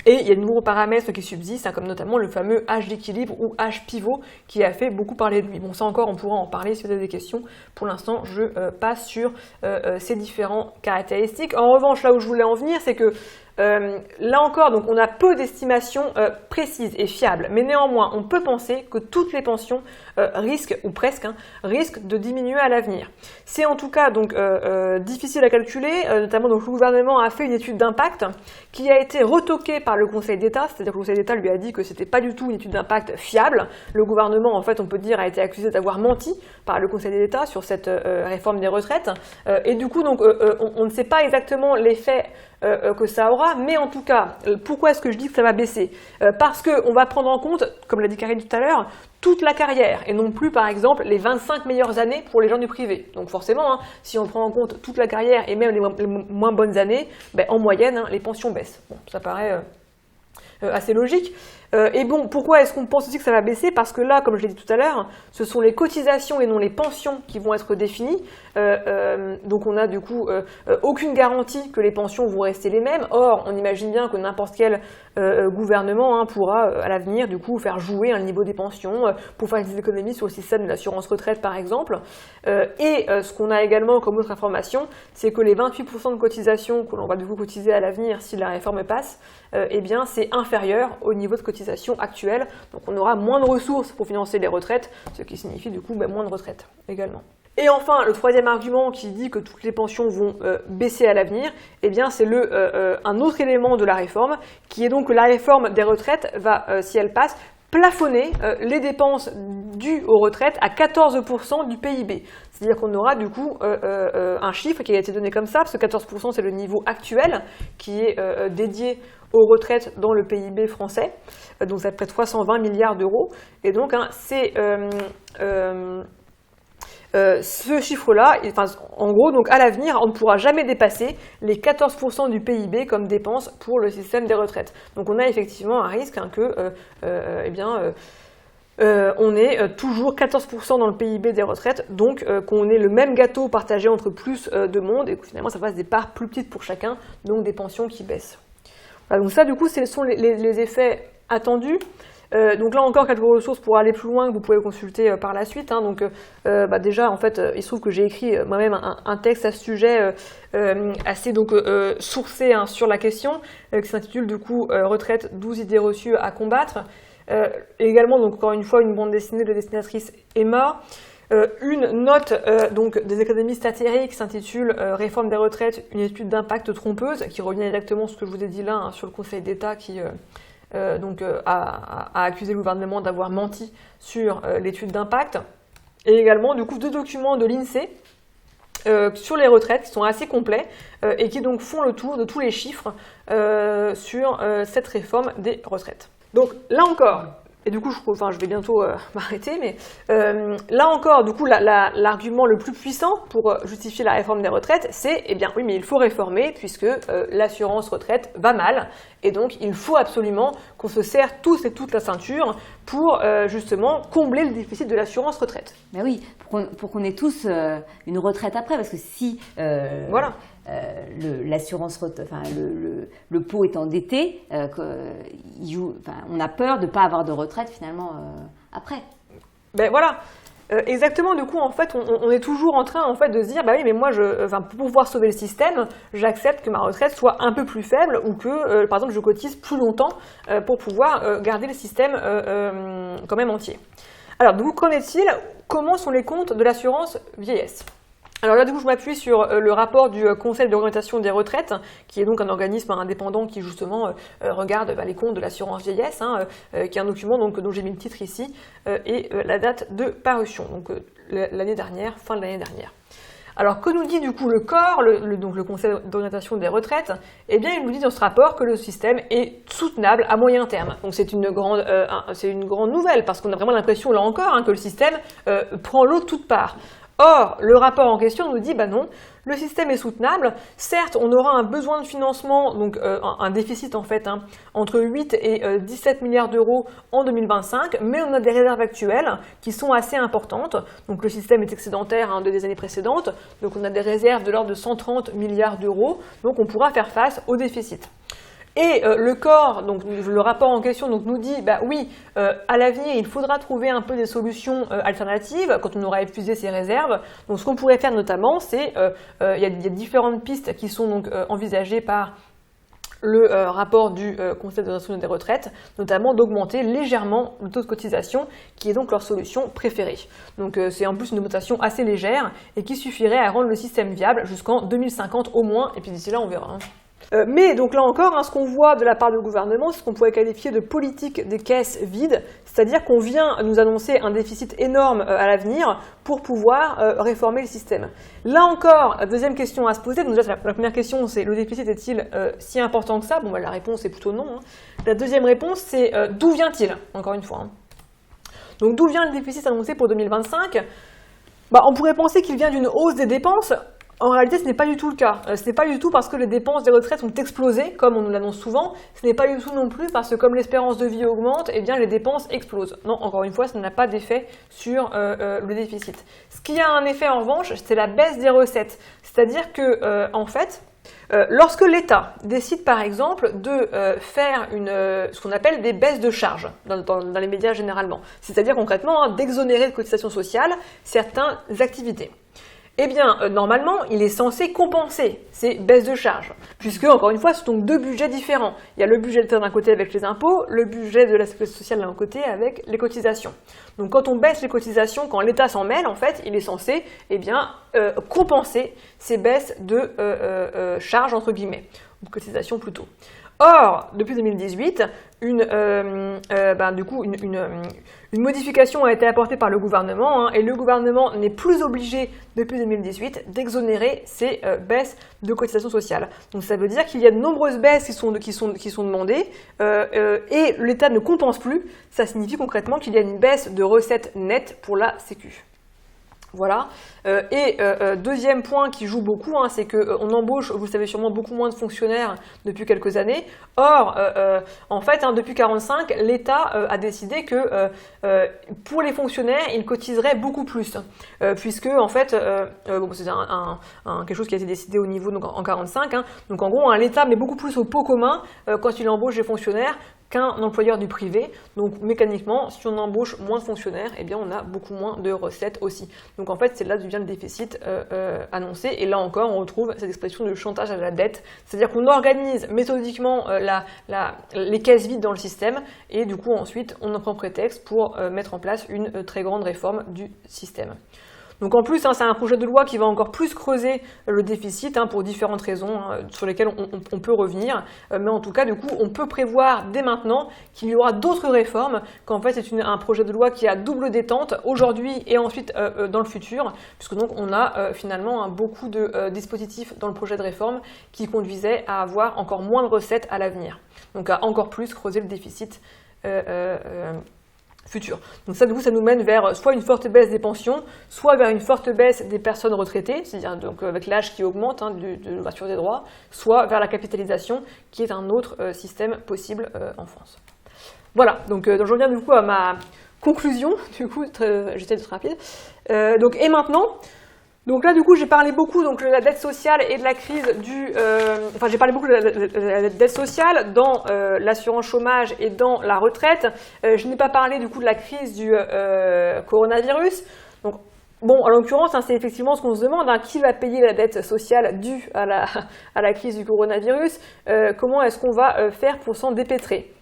Et il y a de nouveaux paramètres qui subsistent, comme notamment le fameux âge d'équilibre ou âge pivot qui a fait beaucoup parler de lui. Bon, ça encore, on pourra en parler si vous avez des questions. Pour l'instant, je passe sur ces différentes caractéristiques. En revanche, là où je voulais en venir, c'est que là encore, donc, on a peu d'estimations précises et fiables, mais néanmoins, on peut penser que toutes les pensions risquent, ou presque, risquent de diminuer à l'avenir. C'est en tout cas donc difficile à calculer, notamment donc, le gouvernement a fait une étude d'impact qui a été retoquée par le Conseil d'État, c'est-à-dire que le Conseil d'État lui a dit que c'était pas du tout une étude d'impact fiable. Le gouvernement, en fait, on peut dire, a été accusé d'avoir menti par le Conseil d'État sur cette réforme des retraites, et du coup, donc, on ne sait pas exactement l'effet que ça aura, mais en tout cas, pourquoi est-ce que je dis que ça va baisser? Parce qu'on va prendre en compte, comme l'a dit Karine tout à l'heure, toute la carrière, et non plus par exemple les 25 meilleures années pour les gens du privé. Donc forcément, si on prend en compte toute la carrière et même les moins bonnes années, en moyenne, les pensions baissent. Bon, ça paraît assez logique. Et bon, pourquoi est-ce qu'on pense aussi que ça va baisser? Parce que là, comme je l'ai dit tout à l'heure, ce sont les cotisations et non les pensions qui vont être définies. Donc on a du coup aucune garantie que les pensions vont rester les mêmes. Or, on imagine bien que n'importe quel gouvernement pourra à l'avenir du coup faire jouer un niveau des pensions pour faire des économies sur le système de l'assurance retraite par exemple. Ce qu'on a également comme autre information, c'est que les 28% de cotisations que l'on va du coup cotiser à l'avenir si la réforme passe, eh bien c'est inférieur au niveau de cotisation actuelle. Donc on aura moins de ressources pour financer les retraites, ce qui signifie du coup moins de retraites également. Et enfin, le troisième argument qui dit que toutes les pensions vont baisser à l'avenir, eh bien c'est un autre élément de la réforme, qui est donc que la réforme des retraites va, si elle passe, plafonner les dépenses dues aux retraites à 14% du PIB. C'est-à-dire qu'on aura du coup un chiffre qui a été donné comme ça, parce que 14% c'est le niveau actuel qui est dédié aux retraites dans le PIB français, donc c'est à peu près 320 milliards d'euros. Et donc ce chiffre-là, en gros, donc à l'avenir, on ne pourra jamais dépasser les 14% du PIB comme dépenses pour le système des retraites. Donc on a effectivement un risque on est toujours 14% dans le PIB des retraites, donc qu'on ait le même gâteau partagé entre plus de monde et que finalement ça fasse des parts plus petites pour chacun, donc des pensions qui baissent. Voilà, donc ça du coup ce sont les effets attendus. Donc là encore quelques ressources pour aller plus loin que vous pouvez consulter par la suite. Déjà en fait il se trouve que j'ai écrit moi-même un texte à ce sujet assez sourcé sur la question qui s'intitule du coup retraite 12 idées reçues à combattre. Également donc encore une fois une bande dessinée de la dessinatrice Emma. Une note des économistes atterrés qui s'intitule Réforme des retraites, une étude d'impact trompeuse, qui revient exactement sur ce que je vous ai dit là sur le Conseil d'État qui a accusé le gouvernement d'avoir menti sur l'étude d'impact. Et également du coup 2 documents de l'INSEE sur les retraites qui sont assez complets et qui donc font le tour de tous les chiffres sur cette réforme des retraites. Donc là encore, et du coup je vais bientôt m'arrêter, mais là encore, du coup, l'argument le plus puissant pour justifier la réforme des retraites, c'est, eh bien oui, mais il faut réformer puisque l'assurance retraite va mal, et donc il faut absolument qu'on se serre tous et toutes la ceinture pour justement combler le déficit de l'assurance retraite. Ben oui, pour qu'on ait tous une retraite après, parce que si voilà. L'assurance, le pot est endetté, on a peur de ne pas avoir de retraite finalement après. Ben voilà, exactement. Du coup, en fait, on est toujours en train de se dire, bah oui, mais moi, pour pouvoir sauver le système, j'accepte que ma retraite soit un peu plus faible ou que, par exemple, je cotise plus longtemps pour pouvoir garder le système quand même entier. Alors, du coup, qu'en est-il? Comment sont les comptes de l'assurance vieillesse? Alors là, du coup, je m'appuie sur le rapport du Conseil d'orientation des retraites, qui est donc un organisme indépendant qui, justement, regarde les comptes de l'assurance vieillesse, qui est un document dont j'ai mis le titre ici, et la date de parution, donc l'année dernière, fin de l'année dernière. Alors, que nous dit du coup le corps, donc le Conseil d'orientation des retraites? Eh bien, il nous dit dans ce rapport que le système est soutenable à moyen terme. Donc, c'est une grande nouvelle, parce qu'on a vraiment l'impression, là encore, que le système prend l'eau de toutes parts. Or, le rapport en question nous dit, bah non, le système est soutenable. Certes, on aura un besoin de financement, donc un déficit en fait, entre 8 et 17 milliards d'euros en 2025, mais on a des réserves actuelles qui sont assez importantes. Donc le système est excédentaire des années précédentes, donc on a des réserves de l'ordre de 130 milliards d'euros, donc on pourra faire face au déficit. Et le corps, donc le rapport en question nous dit, bah oui, à l'avenir, il faudra trouver un peu des solutions alternatives quand on aura épuisé ces réserves. Donc ce qu'on pourrait faire notamment, c'est, il y a différentes pistes qui sont donc envisagées par le rapport du Conseil d'orientation des retraites, notamment d'augmenter légèrement le taux de cotisation, qui est donc leur solution préférée. Donc c'est en plus une augmentation assez légère et qui suffirait à rendre le système viable jusqu'en 2050 au moins, et puis d'ici là on verra. Mais donc là encore, ce qu'on voit de la part du gouvernement, c'est ce qu'on pourrait qualifier de politique des caisses vides, c'est-à-dire qu'on vient nous annoncer un déficit énorme à l'avenir pour pouvoir réformer le système. Là encore, deuxième question à se poser. Donc déjà, la première question, c'est le déficit est-il si important que ça? Bon, la réponse est plutôt non. La deuxième réponse, c'est d'où vient-il, encore une fois. Donc d'où vient le déficit annoncé pour 2025? On pourrait penser qu'il vient d'une hausse des dépenses. En réalité, ce n'est pas du tout le cas. Ce n'est pas du tout parce que les dépenses des retraites ont explosé, comme on nous l'annonce souvent. Ce n'est pas du tout non plus parce que comme l'espérance de vie augmente, eh bien les dépenses explosent. Non, encore une fois, ça n'a pas d'effet sur le déficit. Ce qui a un effet en revanche, c'est la baisse des recettes. C'est-à-dire que, en fait, lorsque l'État décide par exemple de faire ce qu'on appelle des baisses de charges dans les médias généralement, c'est-à-dire concrètement d'exonérer de cotisations sociales certaines activités. Eh bien, normalement, il est censé compenser ces baisses de charges, puisque, encore une fois, ce sont deux budgets différents. Il y a le budget de l'État d'un côté avec les impôts, le budget de la sécurité sociale d'un côté avec les cotisations. Donc, quand on baisse les cotisations, quand l'État s'en mêle, en fait, il est censé, compenser ces baisses de charges, entre guillemets, ou de cotisations plutôt. Or, depuis 2018, une modification a été apportée par le gouvernement et le gouvernement n'est plus obligé, depuis 2018, d'exonérer ces baisses de cotisations sociales. Donc ça veut dire qu'il y a de nombreuses baisses qui sont demandées et l'État ne compense plus. Ça signifie concrètement qu'il y a une baisse de recettes nettes pour la Sécu. Voilà. Deuxième point qui joue beaucoup, c'est qu'on embauche, vous le savez sûrement, beaucoup moins de fonctionnaires depuis quelques années. Or, en fait, depuis 1945, l'État a décidé que pour les fonctionnaires, ils cotiseraient beaucoup plus, puisque en fait, c'est quelque chose qui a été décidé au niveau donc, en 1945. Donc en gros, l'État met beaucoup plus au pot commun quand il embauche des fonctionnaires qu'un employeur du privé. Donc mécaniquement, si on embauche moins de fonctionnaires, eh bien on a beaucoup moins de recettes aussi. Donc en fait, c'est là d'où vient le déficit annoncé. Et là encore, on retrouve cette expression de chantage à la dette. C'est-à-dire qu'on organise méthodiquement les caisses vides dans le système et du coup ensuite, on en prend prétexte pour mettre en place une très grande réforme du système. Donc en plus, c'est un projet de loi qui va encore plus creuser le déficit pour différentes raisons sur lesquelles on peut revenir. Mais en tout cas, du coup, on peut prévoir dès maintenant qu'il y aura d'autres réformes, qu'en fait c'est un projet de loi qui a double détente aujourd'hui et ensuite dans le futur, puisque donc on a finalement beaucoup de dispositifs dans le projet de réforme qui conduisaient à avoir encore moins de recettes à l'avenir. Donc à encore plus creuser le déficit futur. Donc ça, du coup, ça nous mène vers soit une forte baisse des pensions, soit vers une forte baisse des personnes retraitées, c'est-à-dire donc avec l'âge qui augmente de l'ouverture des droits, soit vers la capitalisation, qui est un autre système possible en France. Voilà, donc je reviens du coup à ma conclusion, du coup, j'essaie d'être rapide. Et maintenant, donc là, du coup, j'ai parlé beaucoup de la dette sociale et de la crise j'ai parlé beaucoup de la dette sociale dans l'assurance chômage et dans la retraite. Je n'ai pas parlé, du coup, de la crise du coronavirus. Donc, bon, en l'occurrence, c'est effectivement ce qu'on se demande, qui va payer la dette sociale due à la crise du coronavirus? Comment est-ce qu'on va faire pour s'en dépêtrer?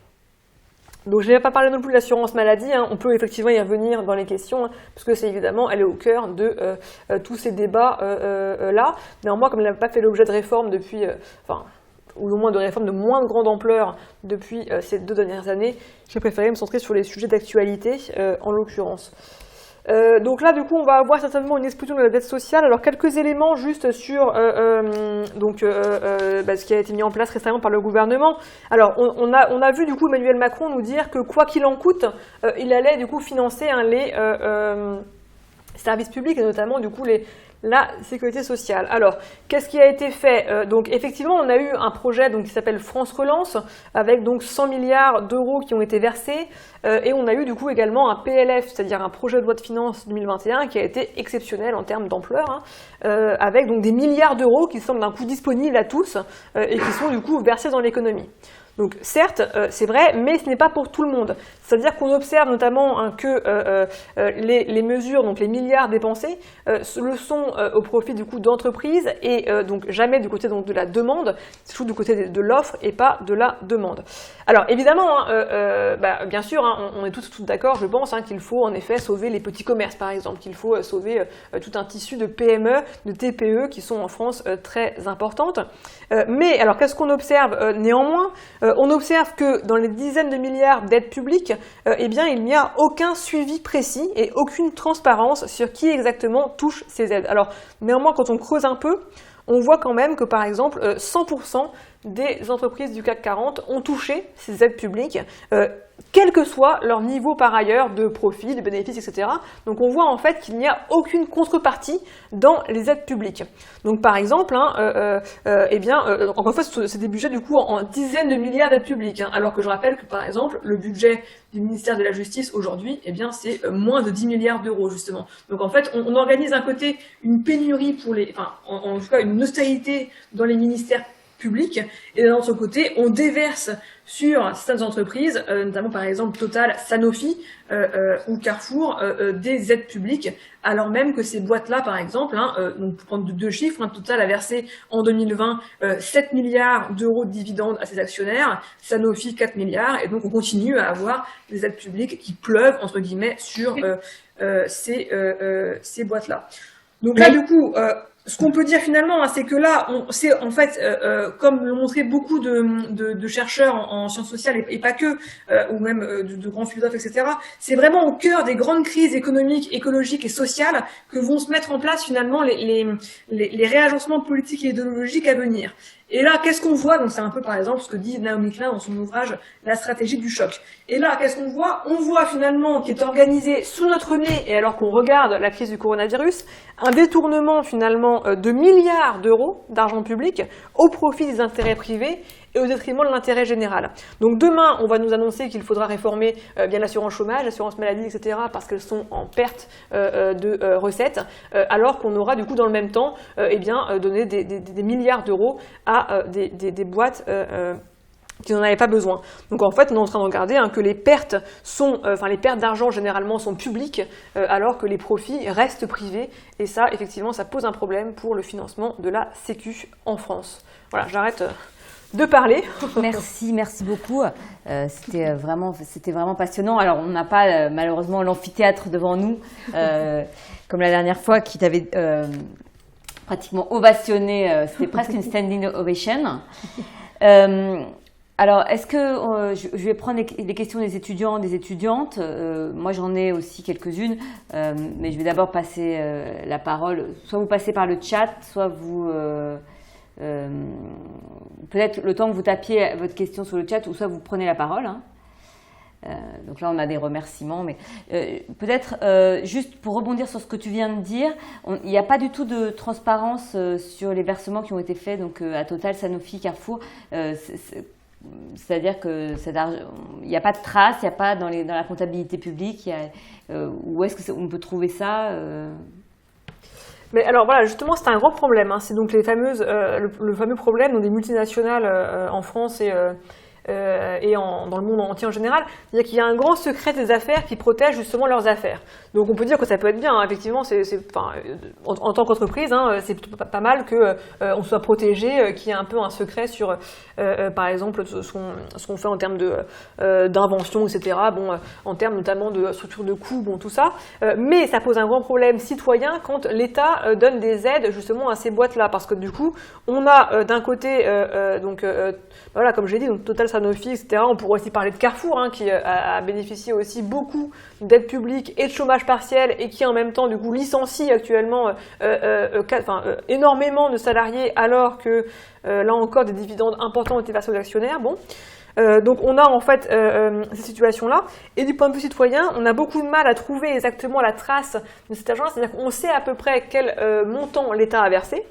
Donc je n'ai pas parlé non plus de l'assurance maladie, on peut effectivement y revenir dans les questions, parce que c'est évidemment, elle est au cœur de tous ces débats-là. Néanmoins, comme elle n'a pas fait l'objet de réformes depuis, ou au moins de réformes de moins de grande ampleur depuis ces 2 dernières années, j'ai préféré me centrer sur les sujets d'actualité en l'occurrence. Donc là, du coup, on va avoir certainement une explosion de la dette sociale. Alors, quelques éléments juste sur ce qui a été mis en place récemment par le gouvernement. Alors, on a vu, du coup, Emmanuel Macron nous dire que, quoi qu'il en coûte, il allait, du coup, financer les services publics, et notamment, du coup, la sécurité sociale. Alors, qu'est-ce qui a été fait? Donc, effectivement, on a eu un projet qui s'appelle France Relance, avec donc 100 milliards d'euros qui ont été versés, et on a eu du coup également un PLF, c'est-à-dire un projet de loi de finances 2021 qui a été exceptionnel en termes d'ampleur, avec donc des milliards d'euros qui semblent d'un coup disponibles à tous, et qui sont du coup versés dans l'économie. Donc certes, c'est vrai, mais ce n'est pas pour tout le monde. C'est-à-dire qu'on observe notamment que les mesures, donc les milliards dépensés, le sont au profit du coup d'entreprises et donc jamais du côté de la demande, c'est toujours du côté de l'offre et pas de la demande. Alors évidemment, bien sûr, on est tous d'accord, je pense, qu'il faut en effet sauver les petits commerces par exemple, qu'il faut sauver tout un tissu de PME, de TPE qui sont en France très importantes. Mais alors qu'est-ce qu'on observe néanmoins? On observe que dans les dizaines de milliards d'aides publiques, il n'y a aucun suivi précis et aucune transparence sur qui exactement touche ces aides. Alors néanmoins, quand on creuse un peu, on voit quand même que par exemple 100% des entreprises du CAC 40 ont touché ces aides publiques, quel que soit leur niveau par ailleurs de profit, de bénéfices, etc. Donc on voit en fait qu'il n'y a aucune contrepartie dans les aides publiques. Donc par exemple, encore une fois, c'est des budgets du coup en dizaines de milliards d'aides publiques, alors que je rappelle que par exemple, le budget du ministère de la Justice aujourd'hui, c'est moins de 10 milliards d'euros justement. Donc en fait, on organise d'un côté une pénurie en tout cas une austérité dans les ministères publics, et d'un autre côté, on déverse sur certaines entreprises, notamment par exemple Total, Sanofi ou Carrefour, des aides publiques, alors même que ces boîtes-là, par exemple, donc pour prendre 2 chiffres, Total a versé en 2020 7 milliards d'euros de dividendes à ses actionnaires, Sanofi 4 milliards, et donc on continue à avoir des aides publiques qui pleuvent, entre guillemets, sur ces boîtes-là. Donc là, du coup, ce qu'on peut dire finalement, c'est que là, c'est en fait, comme l'ont montré beaucoup de chercheurs en sciences sociales et pas que, ou même de grands philosophes, etc., c'est vraiment au cœur des grandes crises économiques, écologiques et sociales que vont se mettre en place finalement les réagencements politiques et idéologiques à venir. Et là, qu'est-ce qu'on voit? Donc c'est un peu par exemple ce que dit Naomi Klein dans son ouvrage La stratégie du choc. Et là, qu'est-ce qu'on voit? On voit finalement qui est organisé sous notre nez, et alors qu'on regarde la crise du coronavirus, un détournement finalement de milliards d'euros d'argent public au profit des intérêts privés et au détriment de l'intérêt général. Donc demain, on va nous annoncer qu'il faudra réformer bien l'assurance chômage, l'assurance maladie, etc., parce qu'elles sont en perte de recettes, alors qu'on aura du coup dans le même temps donné des milliards d'euros à des boîtes qui n'en avaient pas besoin. Donc en fait, on est en train de regarder que les pertes les pertes d'argent généralement sont publiques, alors que les profits restent privés. Et ça, effectivement, ça pose un problème pour le financement de la Sécu en France. Voilà, j'arrête de parler. Merci beaucoup. C'était vraiment passionnant. Alors, on n'a pas malheureusement l'amphithéâtre devant nous, comme la dernière fois, qui t'avait pratiquement ovationné. C'était presque une standing ovation. Alors, est-ce que je vais prendre les questions des étudiants, des étudiantes. Moi, j'en ai aussi quelques-unes, mais je vais d'abord passer la parole. Soit vous passez par le chat, soit vous... peut-être le temps que vous tapiez votre question sur le chat, ou soit vous prenez la parole. Donc là, on a des remerciements, mais peut-être juste pour rebondir sur ce que tu viens de dire, il n'y a pas du tout de transparence sur les versements qui ont été faits donc à Total, Sanofi, Carrefour. C'est-à-dire que il n'y a pas de traces, il n'y a pas dans la comptabilité publique. Où est-ce qu'on peut trouver ça Mais alors voilà, justement, c'est un gros problème. Hein. C'est donc le fameux problème des multinationales en France et dans le monde entier en général, c'est-à-dire qu'il y a un grand secret des affaires qui protège justement leurs affaires. Donc on peut dire que ça peut être bien, hein. Effectivement, en tant qu'entreprise, hein, c'est plutôt pas mal qu'on soit protégé, qu'il y ait un peu un secret sur, par exemple, ce qu'on fait en termes d'invention, etc. Bon, en termes notamment de structure de coûts, bon, tout ça. Mais ça pose un grand problème citoyen quand l'État donne des aides justement à ces boîtes-là, parce que du coup, on a d'un côté, voilà, comme j'ai dit, donc Total, Sanofi, etc. On pourrait aussi parler de Carrefour, hein, qui a bénéficié aussi beaucoup d'aides publiques et de chômage partiel et qui en même temps du coup licencie actuellement énormément de salariés alors que là encore des dividendes importants ont été versés aux actionnaires. Bon. Donc on a en fait ces situations-là, et du point de vue citoyen, on a beaucoup de mal à trouver exactement la trace de cet argent, c'est-à-dire qu'on sait à peu près quel montant l'État a versé.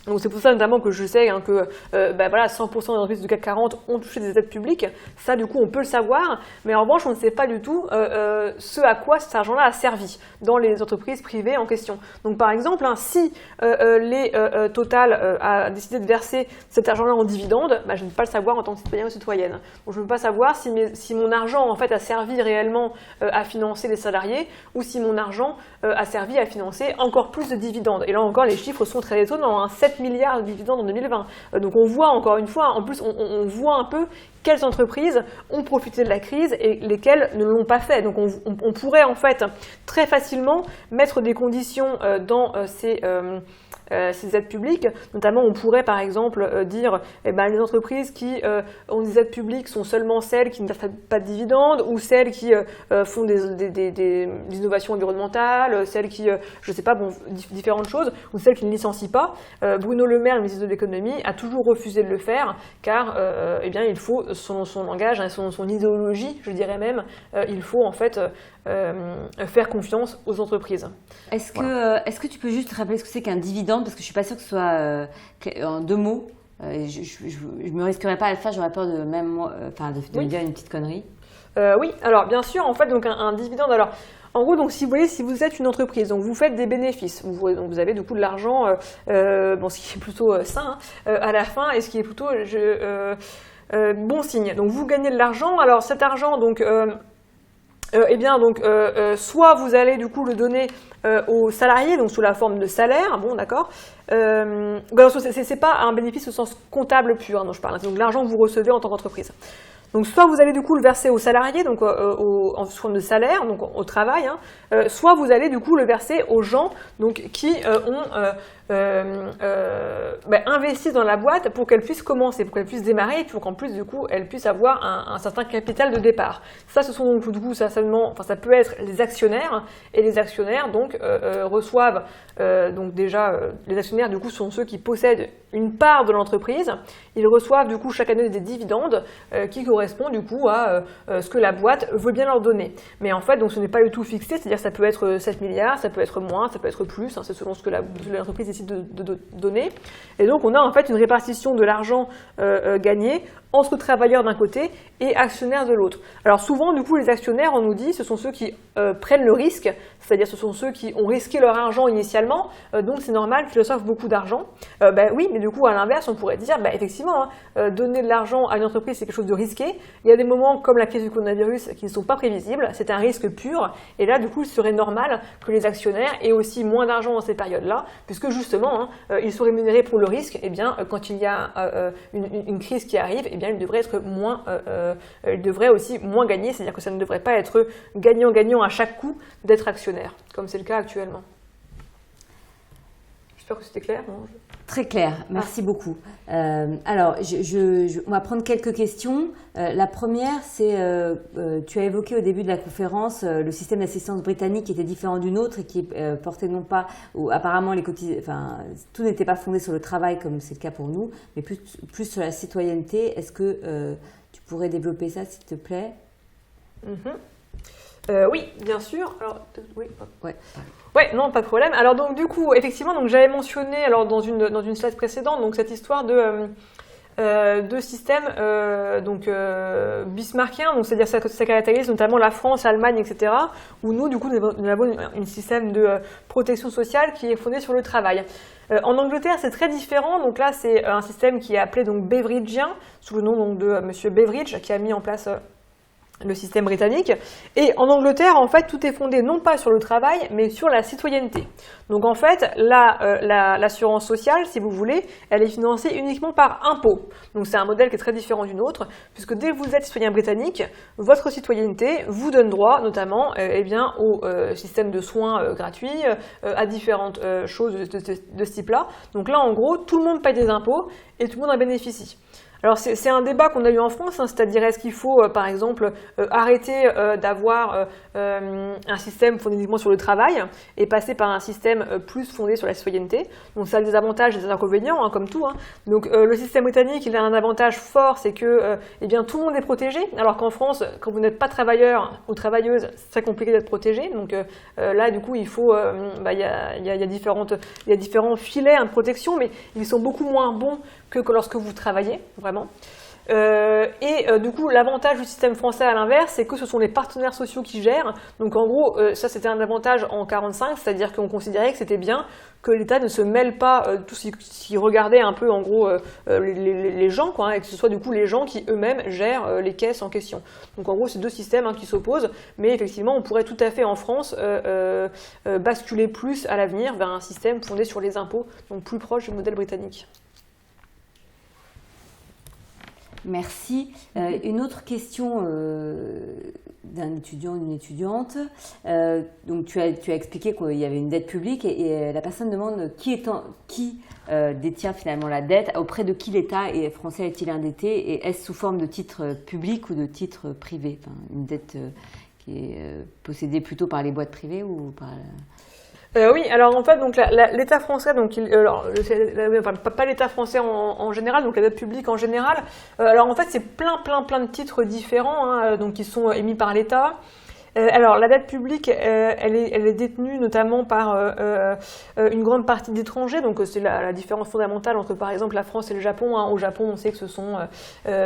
Donc c'est pour ça notamment que je sais que 100% des entreprises du CAC 40 ont touché des aides publiques. Ça, du coup, on peut le savoir. Mais en revanche, on ne sait pas du tout ce à quoi cet argent-là a servi dans les entreprises privées en question. Donc par exemple, hein, si Total a décidé de verser cet argent-là en dividende, je ne peux pas le savoir en tant que citoyen ou citoyenne. Donc je ne peux pas savoir si mon argent en fait a servi réellement à financer les salariés ou si mon argent a servi à financer encore plus de dividendes. Et là encore, les chiffres sont très étonnants. Hein, 7 milliards de dividendes en 2020. Donc on voit encore une fois, en plus on voit un peu quelles entreprises ont profité de la crise et lesquelles ne l'ont pas fait. Donc on pourrait en fait très facilement mettre des conditions dans ces aides publiques. Notamment, on pourrait par exemple dire les entreprises qui ont des aides publiques sont seulement celles qui ne versent pas de dividendes ou celles qui font des innovations environnementales, celles qui, je ne sais pas, différentes choses, ou celles qui ne licencient pas. Bruno Le Maire, le ministre de l'économie, a toujours refusé de le faire car il faut son langage, hein, son idéologie, je dirais même, il faut en fait faire confiance aux entreprises. Est-ce que tu peux juste rappeler ce que c'est qu'un dividende, parce que je suis pas sûre que ce soit en 2 mots. Je me risquerais pas à le faire, j'aurais peur de me dire une petite connerie. Oui, alors bien sûr, en fait, donc un dividende. Alors, en gros, donc si vous êtes une entreprise, donc vous faites des bénéfices, donc vous avez du coup de l'argent, ce qui est plutôt sain à la fin, et ce qui est plutôt bon signe. Donc vous gagnez de l'argent. Alors cet argent, donc soit vous allez du coup le donner aux salariés, donc sous la forme de salaire, bon d'accord. C'est pas un bénéfice au sens comptable pur, hein, dont je parle. Donc l'argent que vous recevez en tant qu'entreprise. Donc soit vous allez du coup le verser aux salariés, donc en forme de salaire, donc au travail, hein, soit vous allez du coup le verser aux gens donc qui ont investi dans la boîte pour qu'elle puisse commencer, pour qu'elle puisse démarrer, et pour qu'en plus du coup elle puisse avoir un certain capital de départ. Ça, ce sont donc du coup ça peut être les actionnaires, et les actionnaires donc reçoivent donc déjà les actionnaires du coup sont ceux qui possèdent une part de l'entreprise. Ils reçoivent du coup chaque année des dividendes qui correspondent du coup à ce que la boîte veut bien leur donner. Mais en fait, donc ce n'est pas du tout fixé, c'est-à-dire ça peut être 7 milliards, ça peut être moins, ça peut être plus, hein, c'est selon ce que l'entreprise décide de donner. Et donc on a en fait une répartition de l'argent gagné entre travailleurs d'un côté et actionnaires de l'autre. Alors souvent, du coup, les actionnaires, on nous dit, ce sont ceux qui prennent le risque, c'est-à-dire ce sont ceux qui ont risqué leur argent initialement, donc c'est normal qu'ils reçoivent beaucoup d'argent. Oui, mais du coup, à l'inverse, on pourrait dire, effectivement, donner de l'argent à une entreprise, c'est quelque chose de risqué. Il y a des moments comme la crise du coronavirus qui ne sont pas prévisibles, c'est un risque pur, et là, du coup, il serait normal que les actionnaires aient aussi moins d'argent dans ces périodes-là, puisque justement, ils sont rémunérés pour le risque, et bien, quand il y a une crise qui arrive, et bien, ils devraient être ils devraient aussi moins gagner, c'est-à-dire que ça ne devrait pas être gagnant-gagnant à chaque coup d'être actionnaire, comme c'est le cas actuellement. J'espère que c'était clair. Très clair, merci beaucoup. Alors, on va prendre quelques questions. La première, c'est, tu as évoqué au début de la conférence le système d'assistance britannique qui était différent du nôtre et qui portait non pas, ou apparemment tout n'était pas fondé sur le travail comme c'est le cas pour nous, mais plus sur la citoyenneté. Est-ce que tu pourrais développer ça, s'il te plaît ? Oui, bien sûr. Alors, oui. Ouais. Ouais, non, pas de problème. Alors donc du coup, effectivement, donc j'avais mentionné alors dans une slide précédente donc cette histoire de systèmes bismarckiens, donc c'est-à-dire ça caractérise notamment la France, l'Allemagne, etc. Où nous, du coup, nous avons un système de protection sociale qui est fondé sur le travail. En Angleterre, c'est très différent. Donc là, c'est un système qui est appelé donc Beveridgien, sous le nom donc, de Monsieur Beveridge, qui a mis en place le système britannique. Et en Angleterre, en fait, tout est fondé non pas sur le travail, mais sur la citoyenneté. Donc en fait, l'assurance sociale, si vous voulez, elle est financée uniquement par impôt. Donc c'est un modèle qui est très différent d'une autre, puisque dès que vous êtes citoyen britannique, votre citoyenneté vous donne droit notamment au système de soins gratuits, à différentes choses de ce type-là. Donc là, en gros, tout le monde paye des impôts et tout le monde en bénéficie. Alors c'est un débat qu'on a eu en France, hein, c'est-à-dire est-ce qu'il faut par exemple arrêter d'avoir un système fondé uniquement sur le travail et passer par un système plus fondé sur la citoyenneté. Donc ça a des avantages et des inconvénients, hein, comme tout. Hein. Donc le système britannique, il a un avantage fort, c'est que tout le monde est protégé, alors qu'en France, quand vous n'êtes pas travailleur ou travailleuse, c'est très compliqué d'être protégé. Donc là, du coup, il faut, y a différents filets de protection, mais ils sont beaucoup moins bons que lorsque vous travaillez, vraiment. Du coup, l'avantage du système français à l'inverse, c'est que ce sont les partenaires sociaux qui gèrent. Donc en gros, ça c'était un avantage en 1945, c'est-à-dire qu'on considérait que c'était bien que l'État ne se mêle pas tout ce qui regardait un peu en gros les gens, quoi, hein, et que ce soit du coup les gens qui eux-mêmes gèrent les caisses en question. Donc en gros, c'est deux systèmes qui s'opposent, mais effectivement, on pourrait tout à fait en France basculer plus à l'avenir vers un système fondé sur les impôts, donc plus proche du modèle britannique. Merci. Une autre question d'un étudiant, d'une étudiante. Donc tu as expliqué qu'il y avait une dette publique et la personne demande qui détient finalement la dette, auprès de qui l'État français est-il endetté et est-ce sous forme de titre public ou de titre privé, enfin, une dette qui est possédée plutôt par les boîtes privées ou par... Oui, alors en fait, donc l'État français, donc pas l'État français en général, donc la dette publique en général. Alors en fait, c'est plein de titres différents, hein, donc qui sont émis par l'État. Alors la dette publique, elle est détenue notamment par une grande partie d'étrangers, donc c'est la différence fondamentale entre par exemple la France et le Japon. Hein. Au Japon, on sait que ce sont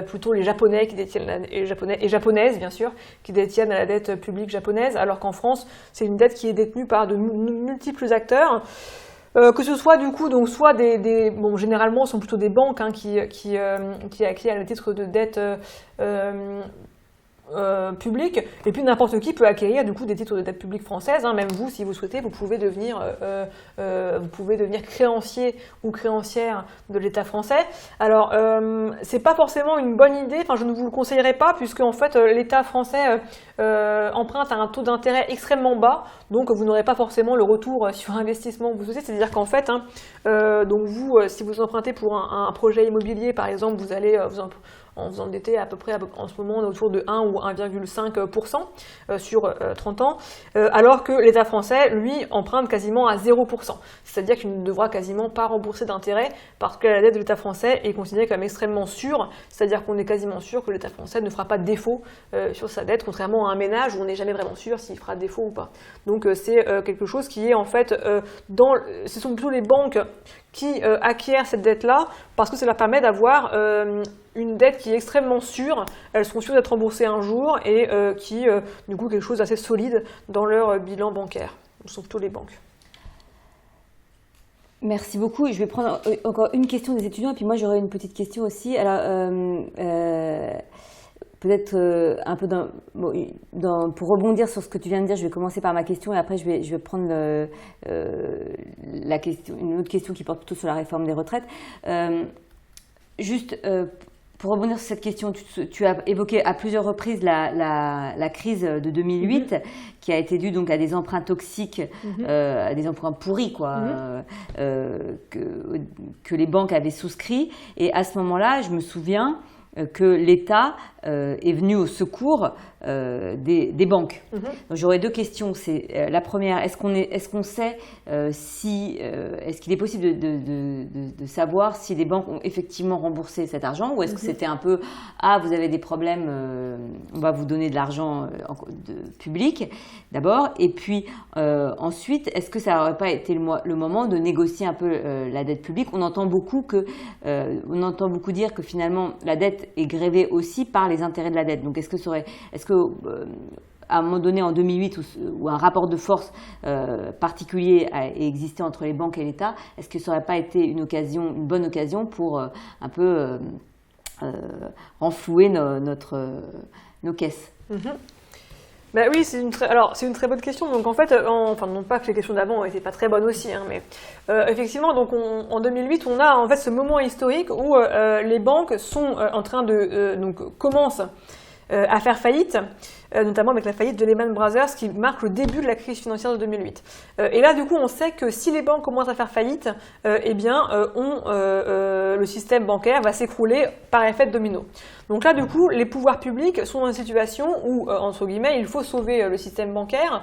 plutôt les Japonais qui détiennent et japonaises bien sûr, qui détiennent la dette publique japonaise, alors qu'en France, c'est une dette qui est détenue par de multiples acteurs. Que ce soit du coup, donc soit généralement, ce sont plutôt des banques qui acquièrent le titre de dette public, et puis n'importe qui peut acquérir du coup des titres de dette publique française, hein. Même vous, si vous souhaitez, vous pouvez devenir créancier ou créancière de l'État français. Alors c'est pas forcément une bonne idée, enfin je ne vous le conseillerais pas, puisque en fait l'État français emprunte à un taux d'intérêt extrêmement bas, donc vous n'aurez pas forcément le retour sur investissement que vous souhaitez. C'est-à-dire qu'en fait, donc vous, si vous empruntez pour un projet immobilier par exemple, vous allez vous endettez à peu près en ce moment autour de 1 ou 1,5% sur 30 ans, alors que l'État français, lui, emprunte quasiment à 0%. C'est-à-dire qu'il ne devra quasiment pas rembourser d'intérêt parce que la dette de l'État français est considérée comme extrêmement sûre, c'est-à-dire qu'on est quasiment sûr que l'État français ne fera pas de défaut sur sa dette, contrairement à un ménage où on n'est jamais vraiment sûr s'il fera défaut ou pas. Donc c'est quelque chose qui est en fait ce sont plutôt les banques qui acquièrent cette dette-là parce que ça leur permet d'avoir une dette qui est extrêmement sûre, elles sont sûres d'être remboursées un jour et du coup quelque chose d'assez solide dans leur bilan bancaire. Ce sont plutôt les banques. Merci beaucoup. Je vais prendre encore une question des étudiants et puis moi j'aurai une petite question aussi. Alors peut-être un peu pour rebondir sur ce que tu viens de dire, je vais commencer par ma question et après je vais prendre une autre question qui porte plutôt sur la réforme des retraites. Pour rebondir sur cette question, tu as évoqué à plusieurs reprises la crise de 2008 qui a été due donc à des emprunts toxiques, à des emprunts pourris que les banques avaient souscrits. Et à ce moment-là, je me souviens, que l'État est venu au secours des banques. Donc j'aurais deux questions. La première, est-ce qu'on sait est-ce qu'il est possible de savoir si les banques ont effectivement remboursé cet argent, ou est-ce que c'était un peu vous avez des problèmes, on va vous donner de l'argent public d'abord, et puis ensuite, est-ce que ça n'aurait pas été le moment de négocier un peu la dette publique? On entend beaucoup dire que finalement la dette est grévée aussi par les intérêts de la dette. Donc est-ce que à un moment donné en 2008 où un rapport de force particulier a existé entre les banques et l'État, est-ce que ça n'aurait pas été une bonne occasion pour un peu renflouer nos caisses? Ben oui, c'est une très bonne question. Donc en fait, non pas que les questions d'avant n'étaient pas très bonnes aussi, hein, mais effectivement, donc en 2008, on a en fait ce moment historique où les banques sont en train commencent à faire faillite, notamment avec la faillite de Lehman Brothers qui marque le début de la crise financière de 2008. Et là, du coup, on sait que si les banques commencent à faire faillite, le système bancaire va s'écrouler par effet de domino. Donc là, du coup, les pouvoirs publics sont dans une situation où, entre guillemets, il faut sauver le système bancaire,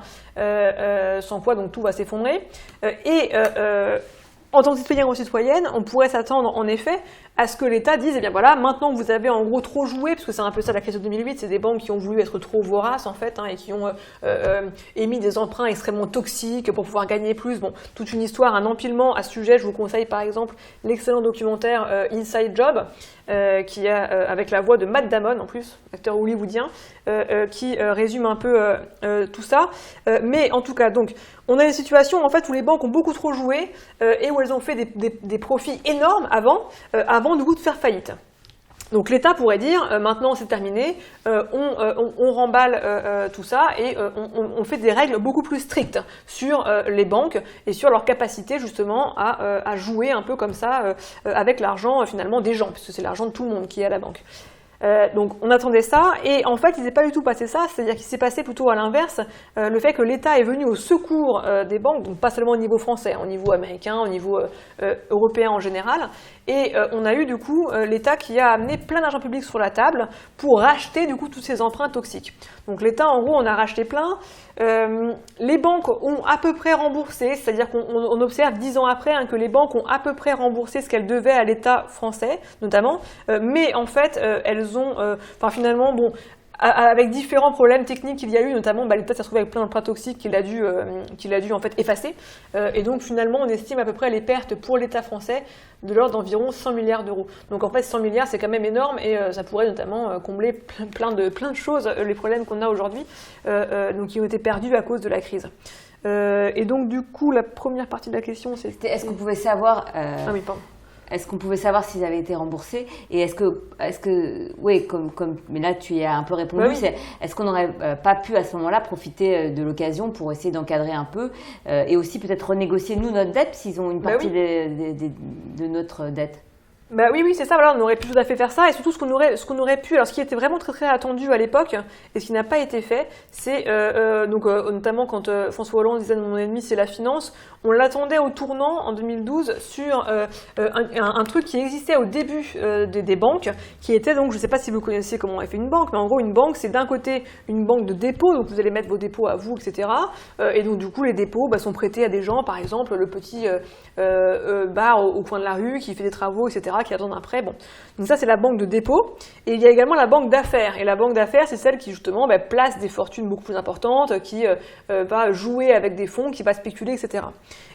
sans quoi donc tout va s'effondrer. En tant que citoyen ou citoyenne, on pourrait s'attendre en effet à ce que l'État dise, eh bien voilà, maintenant que vous avez en gros trop joué, parce que c'est un peu ça la crise de 2008, c'est des banques qui ont voulu être trop voraces en fait, et qui ont émis des emprunts extrêmement toxiques pour pouvoir gagner plus. Bon, toute une histoire, un empilement à ce sujet. Je vous conseille par exemple l'excellent documentaire Inside Job, qui a avec la voix de Matt Damon en plus, acteur hollywoodien, qui résume un peu tout ça. Mais en tout cas, donc, on a une situation en fait où les banques ont beaucoup trop joué et où elles ont fait des profits énormes avant du coup de faire faillite. Donc l'État pourrait dire maintenant c'est terminé, on remballe tout ça et on fait des règles beaucoup plus strictes sur les banques et sur leur capacité justement à jouer un peu comme ça avec l'argent finalement des gens, puisque c'est l'argent de tout le monde qui est à la banque. Donc on attendait ça, et en fait il s'est pas du tout passé ça, c'est-à-dire qu'il s'est passé plutôt à l'inverse, le fait que l'État est venu au secours des banques, donc pas seulement au niveau français, au niveau américain, au niveau européen en général, et on a eu du coup l'État qui a amené plein d'argent public sur la table pour racheter du coup tous ces emprunts toxiques. Donc l'État en gros on a racheté plein, les banques ont à peu près remboursé, c'est-à-dire qu'on observe 10 ans après que les banques ont à peu près remboursé ce qu'elles devaient à l'État français notamment, mais en fait elles ont, finalement, bon, avec différents problèmes techniques qu'il y a eu, notamment l'État s'est retrouvé avec plein d'emprunts toxiques qu'il a dû en fait effacer, et donc finalement on estime à peu près les pertes pour l'État français de l'ordre d'environ 100 milliards d'euros. Donc en fait 100 milliards c'est quand même énorme, et ça pourrait notamment combler plein de choses, les problèmes qu'on a aujourd'hui, donc qui ont été perdus à cause de la crise. Et donc du coup la première partie de la question c'était est-ce qu'on pouvait savoir Ah oui, pardon. Est-ce qu'on pouvait savoir s'ils avaient été remboursés? Et est-ce que oui, mais là tu y as un peu répondu, oui. Est-ce qu'on n'aurait pas pu à ce moment-là profiter de l'occasion pour essayer d'encadrer un peu et aussi peut-être renégocier nous notre dette s'ils ont une partie de notre dette? Bah oui, c'est ça, voilà, on aurait pu tout à fait faire ça, et surtout ce qu'on aurait pu, alors ce qui était vraiment très très attendu à l'époque, et ce qui n'a pas été fait, c'est notamment quand François Hollande disait mon ennemi c'est la finance, on l'attendait au tournant en 2012 sur un truc qui existait au début des banques, qui était donc, je ne sais pas si vous connaissez comment on fait une banque, mais en gros une banque c'est d'un côté une banque de dépôt, donc vous allez mettre vos dépôts à vous, etc. Et donc du coup les dépôts sont prêtés à des gens, par exemple le petit bar au coin de la rue qui fait des travaux, etc., qui attendent un prêt. Bon. Donc ça c'est la banque de dépôt, et il y a également la banque d'affaires, et la banque d'affaires c'est celle qui justement place des fortunes beaucoup plus importantes, qui va jouer avec des fonds, qui va spéculer, etc.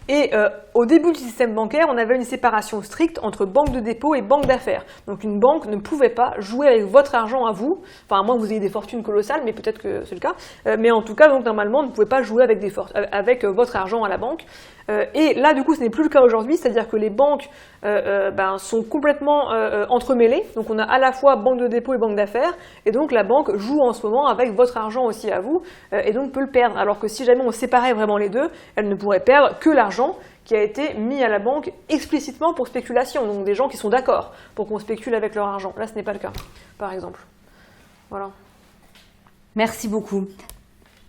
Et au début du système bancaire, on avait une séparation stricte entre banque de dépôt et banque d'affaires. Donc une banque ne pouvait pas jouer avec votre argent à vous, enfin à moins que vous ayez des fortunes colossales, mais peut-être que c'est le cas, mais en tout cas donc normalement on ne pouvait pas jouer avec votre argent à la banque. Et là du coup ce n'est plus le cas aujourd'hui, c'est-à-dire que les banques sont complètement entremêlées, donc on a à la fois banque de dépôt et banque d'affaires, et donc la banque joue en ce moment avec votre argent aussi à vous, et donc peut le perdre, alors que si jamais on séparait vraiment les deux, elle ne pourrait perdre que l'argent qui a été mis à la banque explicitement pour spéculation, donc des gens qui sont d'accord pour qu'on spécule avec leur argent. Là ce n'est pas le cas, par exemple. Voilà. Merci beaucoup.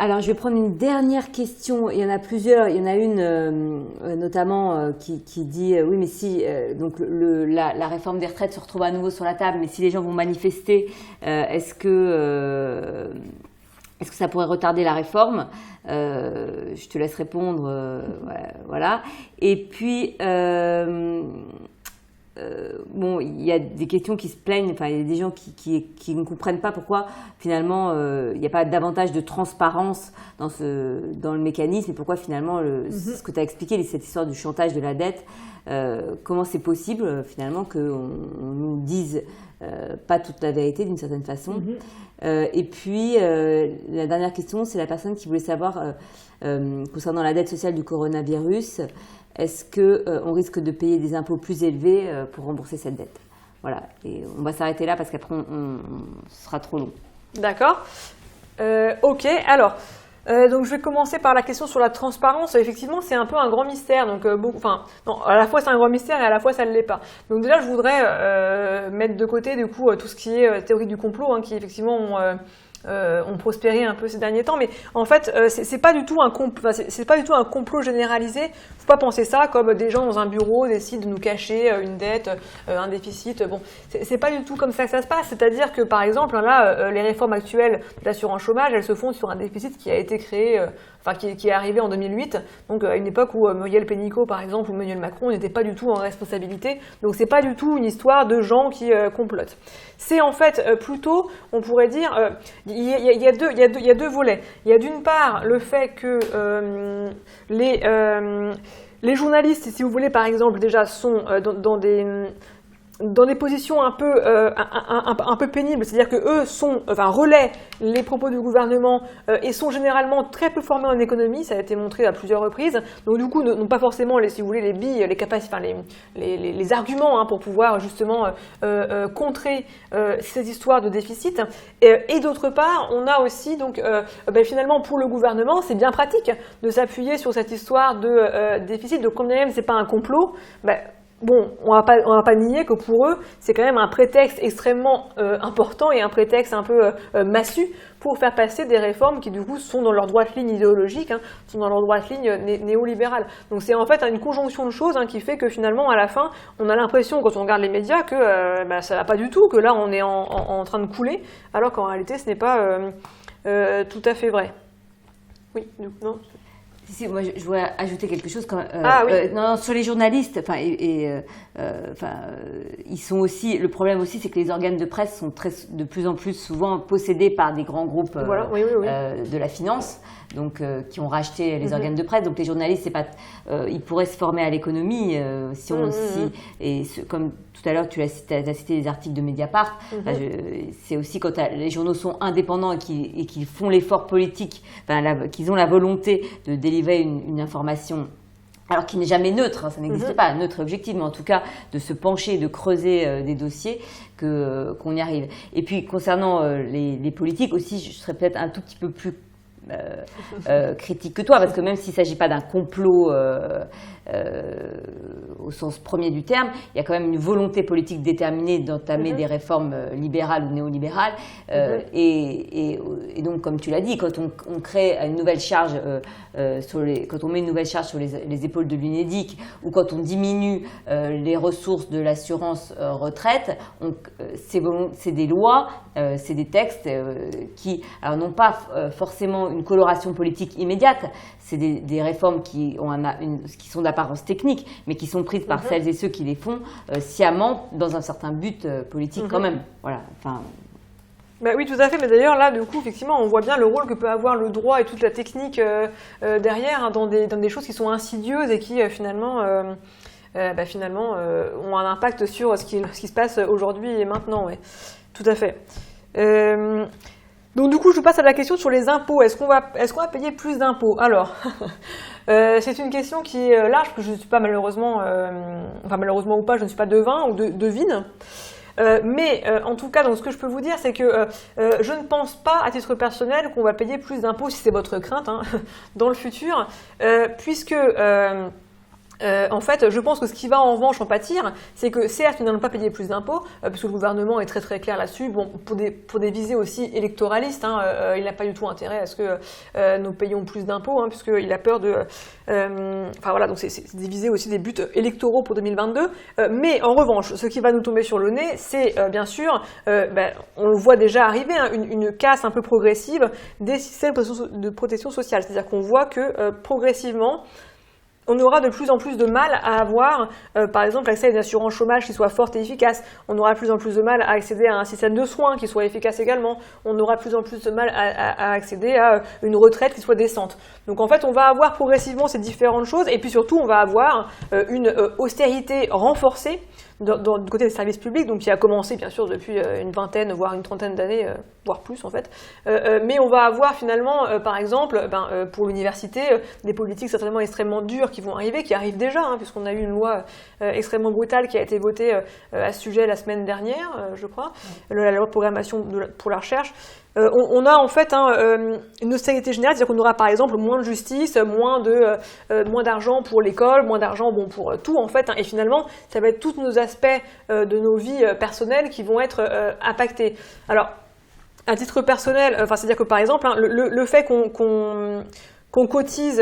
Alors, je vais prendre une dernière question. Il y en a plusieurs. Il y en a une notamment qui dit oui, mais si donc la réforme des retraites se retrouve à nouveau sur la table, mais si les gens vont manifester, est-ce que ça pourrait retarder la réforme? Je te laisse répondre. Voilà. Et puis bon, il y a des questions qui se plaignent, enfin, il y a des gens qui ne comprennent pas pourquoi finalement il n'y a pas davantage de transparence dans le mécanisme et pourquoi finalement ce que tu as expliqué, cette histoire du chantage de la dette, comment c'est possible finalement qu'on nous dise pas toute la vérité d'une certaine façon. Et puis la dernière question, c'est la personne qui voulait savoir concernant la dette sociale du coronavirus. Est-ce qu'on risque de payer des impôts plus élevés pour rembourser cette dette? Voilà, et on va s'arrêter là parce qu'après, ce sera trop long. D'accord. Ok, alors, donc je vais commencer par la question sur la transparence. Effectivement, c'est un peu un grand mystère. Donc, non, à la fois c'est un grand mystère et à la fois ça ne l'est pas. Donc déjà, je voudrais mettre de côté du coup tout ce qui est théorie du complot, qui effectivement ont prospéré un peu ces derniers temps, mais en fait c'est pas du tout un complot généralisé. Faut pas penser ça comme des gens dans un bureau décident de nous cacher une dette, un déficit. Bon, c'est pas du tout comme ça que ça se passe. C'est-à-dire que par exemple là, les réformes actuelles de l'assurance chômage, elles se font sur un déficit qui a été créé, qui est arrivé en 2008. Donc à une époque où Muriel Pénicaud par exemple ou Emmanuel Macron n'étaient pas du tout en responsabilité. Donc c'est pas du tout une histoire de gens qui complotent. C'est en fait plutôt, on pourrait dire, il y a deux volets. Il y a d'une part le fait que les journalistes, si vous voulez, par exemple, déjà sont dans des positions un peu pénibles, c'est-à-dire que eux relaient les propos du gouvernement et sont généralement très peu formés en économie, ça a été montré à plusieurs reprises. Donc du coup, n'ont pas forcément si vous voulez, les billes, les capacités, les arguments pour pouvoir justement contrer ces histoires de déficit. Et d'autre part, on a aussi donc finalement pour le gouvernement, c'est bien pratique de s'appuyer sur cette histoire de déficit. Donc quand même c'est pas un complot, bon, on va pas nier que pour eux, c'est quand même un prétexte extrêmement important et un prétexte un peu massu pour faire passer des réformes qui du coup sont dans leur droite ligne idéologique, sont dans leur droite ligne néolibérale. Donc c'est en fait une conjonction de choses qui fait que finalement à la fin, on a l'impression quand on regarde les médias que ça va pas du tout, que là on est en train de couler, alors qu'en réalité ce n'est pas tout à fait vrai. Oui, non. Si, moi, je voudrais ajouter quelque chose. Oui. Sur les journalistes, ils sont aussi. Le problème aussi, c'est que les organes de presse sont de plus en plus souvent possédés par des grands groupes de la finance, donc qui ont racheté les organes de presse. Donc les journalistes, c'est pas, ils pourraient se former à l'économie comme tout à l'heure, tu as cité les articles de Mediapart. C'est aussi quand les journaux sont indépendants et qu'ils font l'effort politique, qu'ils ont la volonté de délivrer une information, alors qui n'est jamais neutre, ça n'existe pas, neutre et objectif, mais en tout cas de se pencher, de creuser des dossiers, qu'on y arrive. Et puis concernant les politiques aussi, je serais peut-être un tout petit peu plus critique que toi, parce que même s'il ne s'agit pas d'un complot au sens premier du terme, il y a quand même une volonté politique déterminée d'entamer des réformes libérales ou néolibérales. Et donc, comme tu l'as dit, quand on crée une nouvelle charge, quand on met une nouvelle charge sur les épaules de l'UNEDIC, ou quand on diminue les ressources de l'assurance retraite, c'est des lois, c'est des textes qui n'ont pas forcément une coloration politique immédiate. C'est des réformes qui sont d'apparence technique, mais qui sont prises par celles et ceux qui les font sciemment dans un certain but politique quand même. Voilà. Oui, tout à fait. Mais d'ailleurs, là, du coup, effectivement, on voit bien le rôle que peut avoir le droit et toute la technique derrière dans des choses qui sont insidieuses et qui finalement ont un impact sur ce qui se passe aujourd'hui et maintenant. Ouais. Tout à fait. Donc du coup, je passe à la question sur les impôts. Est-ce qu'on va payer plus d'impôts? Alors, c'est une question qui est large, parce que je ne suis pas malheureusement ou pas, je ne suis pas devin ou devine. Mais en tout cas, donc, ce que je peux vous dire, c'est que je ne pense pas, à titre personnel, qu'on va payer plus d'impôts, si c'est votre crainte, dans le futur, puisque En fait, je pense que ce qui va en revanche en pâtir, c'est que certes, nous n'allons pas payer plus d'impôts, puisque le gouvernement est très très clair là-dessus, bon, pour des visées aussi électoralistes, il n'a pas du tout intérêt à ce que nous payions plus d'impôts, puisqu'il a peur de... Enfin voilà, donc c'est des visées aussi des buts électoraux pour 2022, mais en revanche, ce qui va nous tomber sur le nez, c'est bien sûr, on le voit déjà arriver, une casse un peu progressive des systèmes de protection sociale, c'est-à-dire qu'on voit que progressivement, on aura de plus en plus de mal à avoir, par exemple, accès à une assurance chômage qui soit forte et efficace. On aura de plus en plus de mal à accéder à un système de soins qui soit efficace également. On aura de plus en plus de mal à accéder à une retraite qui soit décente. Donc en fait, on va avoir progressivement ces différentes choses et puis surtout, on va avoir une austérité renforcée du côté des services publics, donc qui a commencé bien sûr depuis une vingtaine, voire une trentaine d'années, voire plus en fait. Mais on va avoir finalement, par exemple, pour l'université, des politiques certainement extrêmement dures qui vont arriver, qui arrivent déjà, puisqu'on a eu une loi extrêmement brutale qui a été votée à ce sujet la semaine dernière, je crois, la loi de programmation pour la recherche. On a en fait une austérité générale, c'est-à-dire qu'on aura par exemple moins de justice, moins d'argent pour l'école, moins d'argent pour tout en fait, et finalement ça va être tous nos aspects de nos vies personnelles qui vont être impactés. Alors, à titre personnel, c'est-à-dire que par exemple, le fait qu'on cotise,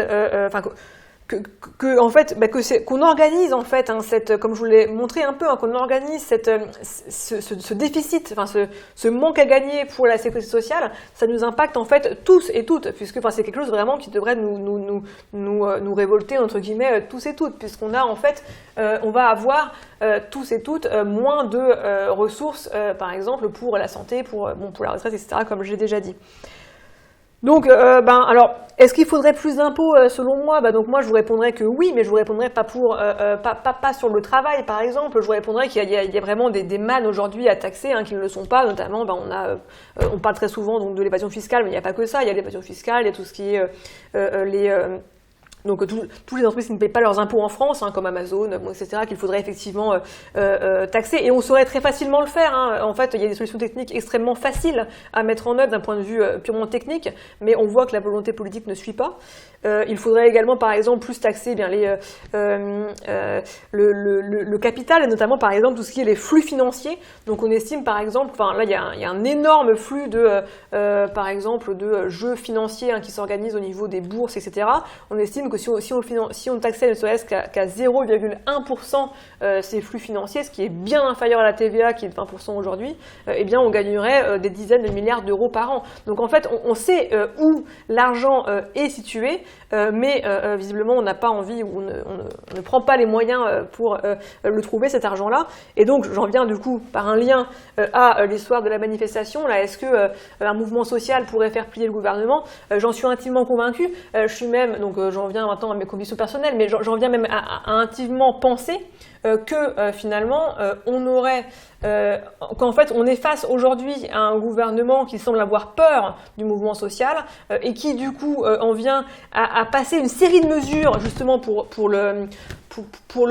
qu'on organise en fait comme je vous l'ai montré un peu, qu'on organise ce déficit, ce manque à gagner pour la sécurité sociale, ça nous impacte en fait tous et toutes, puisque c'est quelque chose vraiment qui devrait nous révolter entre guillemets tous et toutes, puisqu'on a en fait, on va avoir tous et toutes moins de ressources, par exemple pour la santé, pour la retraite, etc. Comme j'ai déjà dit. Donc, alors, est-ce qu'il faudrait plus d'impôts selon moi? Donc moi, je vous répondrais que oui, mais je vous répondrais pas pas sur le travail, par exemple. Je vous répondrais qu'il y a vraiment des mannes aujourd'hui à taxer, qui ne le sont pas. Notamment, on parle très souvent donc de l'évasion fiscale, mais il n'y a pas que ça. Il y a l'évasion fiscale, il y a tout ce qui est donc tous les entreprises qui ne payent pas leurs impôts en France, comme Amazon, etc., qu'il faudrait effectivement taxer. Et on saurait très facilement le faire. En fait, il y a des solutions techniques extrêmement faciles à mettre en œuvre d'un point de vue purement technique, mais on voit que la volonté politique ne suit pas. Il faudrait également, par exemple, plus taxer le capital, et notamment, par exemple, tout ce qui est les flux financiers. Donc on estime, par exemple, là, il y a un énorme flux par exemple, de jeux financiers qui s'organisent au niveau des bourses, etc. On estime que si on taxait ne serait-ce qu'à 0,1% ces flux financiers, ce qui est bien inférieur à la TVA qui est de 20% aujourd'hui, eh bien on gagnerait des dizaines de milliards d'euros par an. Donc en fait, on sait où l'argent est situé, mais visiblement on n'a pas envie ou on ne prend pas les moyens pour le trouver, cet argent-là. Et donc j'en viens du coup par un lien à l'histoire de la manifestation. Là, est-ce que un mouvement social pourrait faire plier le gouvernement? J'en suis intimement convaincue. Je suis même, donc j'en viens maintenant à mes convictions personnelles, mais j'en viens même à intimement penser que finalement on aurait qu'en fait on est face aujourd'hui à un gouvernement qui semble avoir peur du mouvement social et qui du coup en vient à passer une série de mesures justement pour le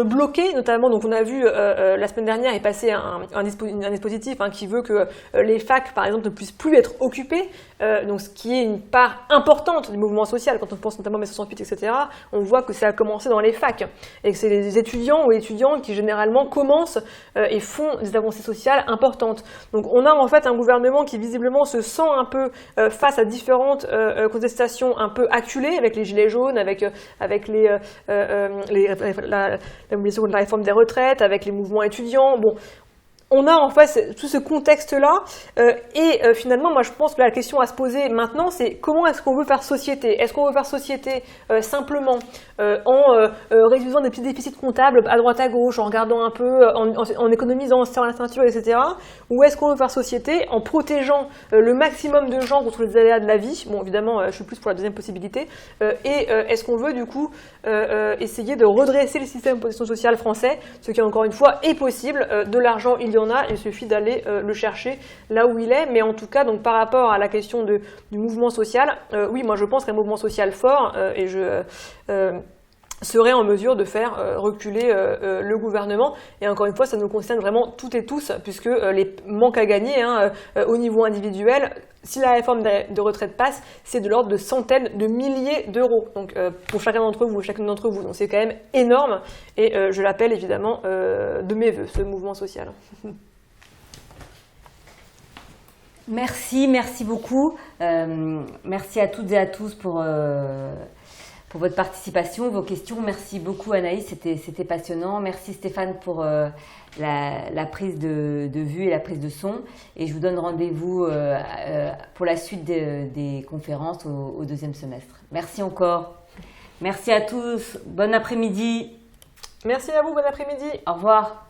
bloquer, notamment. Donc on a vu la semaine dernière est passé un dispositif qui veut que les facs par exemple ne puissent plus être occupées, donc ce qui est une part importante du mouvement social. Quand on pense notamment à mai 68, etc., on voit que ça a commencé dans les facs et que c'est les étudiants ou étudiantes qui généralement commencent et font des avancées sociales importantes. Donc on a en fait un gouvernement qui visiblement se sent un peu face à différentes contestations un peu acculées, avec les gilets jaunes, avec la mobilisation de la réforme des retraites, avec les mouvements étudiants. Bon, on a en fait tout ce contexte-là, et finalement, moi je pense que la question à se poser maintenant, c'est comment est-ce qu'on veut faire société? Est-ce qu'on veut faire société simplement en réduisant des petits déficits comptables à droite à gauche, en regardant un peu, en économisant, en se serrant la ceinture, etc. Ou est-ce qu'on veut faire société en protégeant le maximum de gens contre les aléas de la vie? Bon, évidemment, je suis plus pour la deuxième possibilité. Et est-ce qu'on veut du coup essayer de redresser le système de protection sociale français, ce qui encore une fois est possible? De l'argent, il y en a, il suffit d'aller le chercher là où il est. Mais en tout cas, donc par rapport à la question du mouvement social, oui, moi je pense qu'un mouvement social fort, serait en mesure de faire reculer le gouvernement. Et encore une fois, ça nous concerne vraiment toutes et tous, puisque les manques à gagner au niveau individuel, si la réforme de retraite passe, c'est de l'ordre de centaines de milliers d'euros. Donc pour chacun d'entre vous, chacune d'entre vous. Donc c'est quand même énorme. Et je l'appelle évidemment de mes voeux, ce mouvement social. Merci beaucoup. Merci à toutes et à tous pour votre participation, vos questions. Merci beaucoup Anaïs, c'était passionnant. Merci Stéphane pour la prise de vue et la prise de son. Et je vous donne rendez-vous pour la suite des conférences au deuxième semestre. Merci encore. Merci à tous. Bon après-midi. Merci à vous, bon après-midi. Au revoir.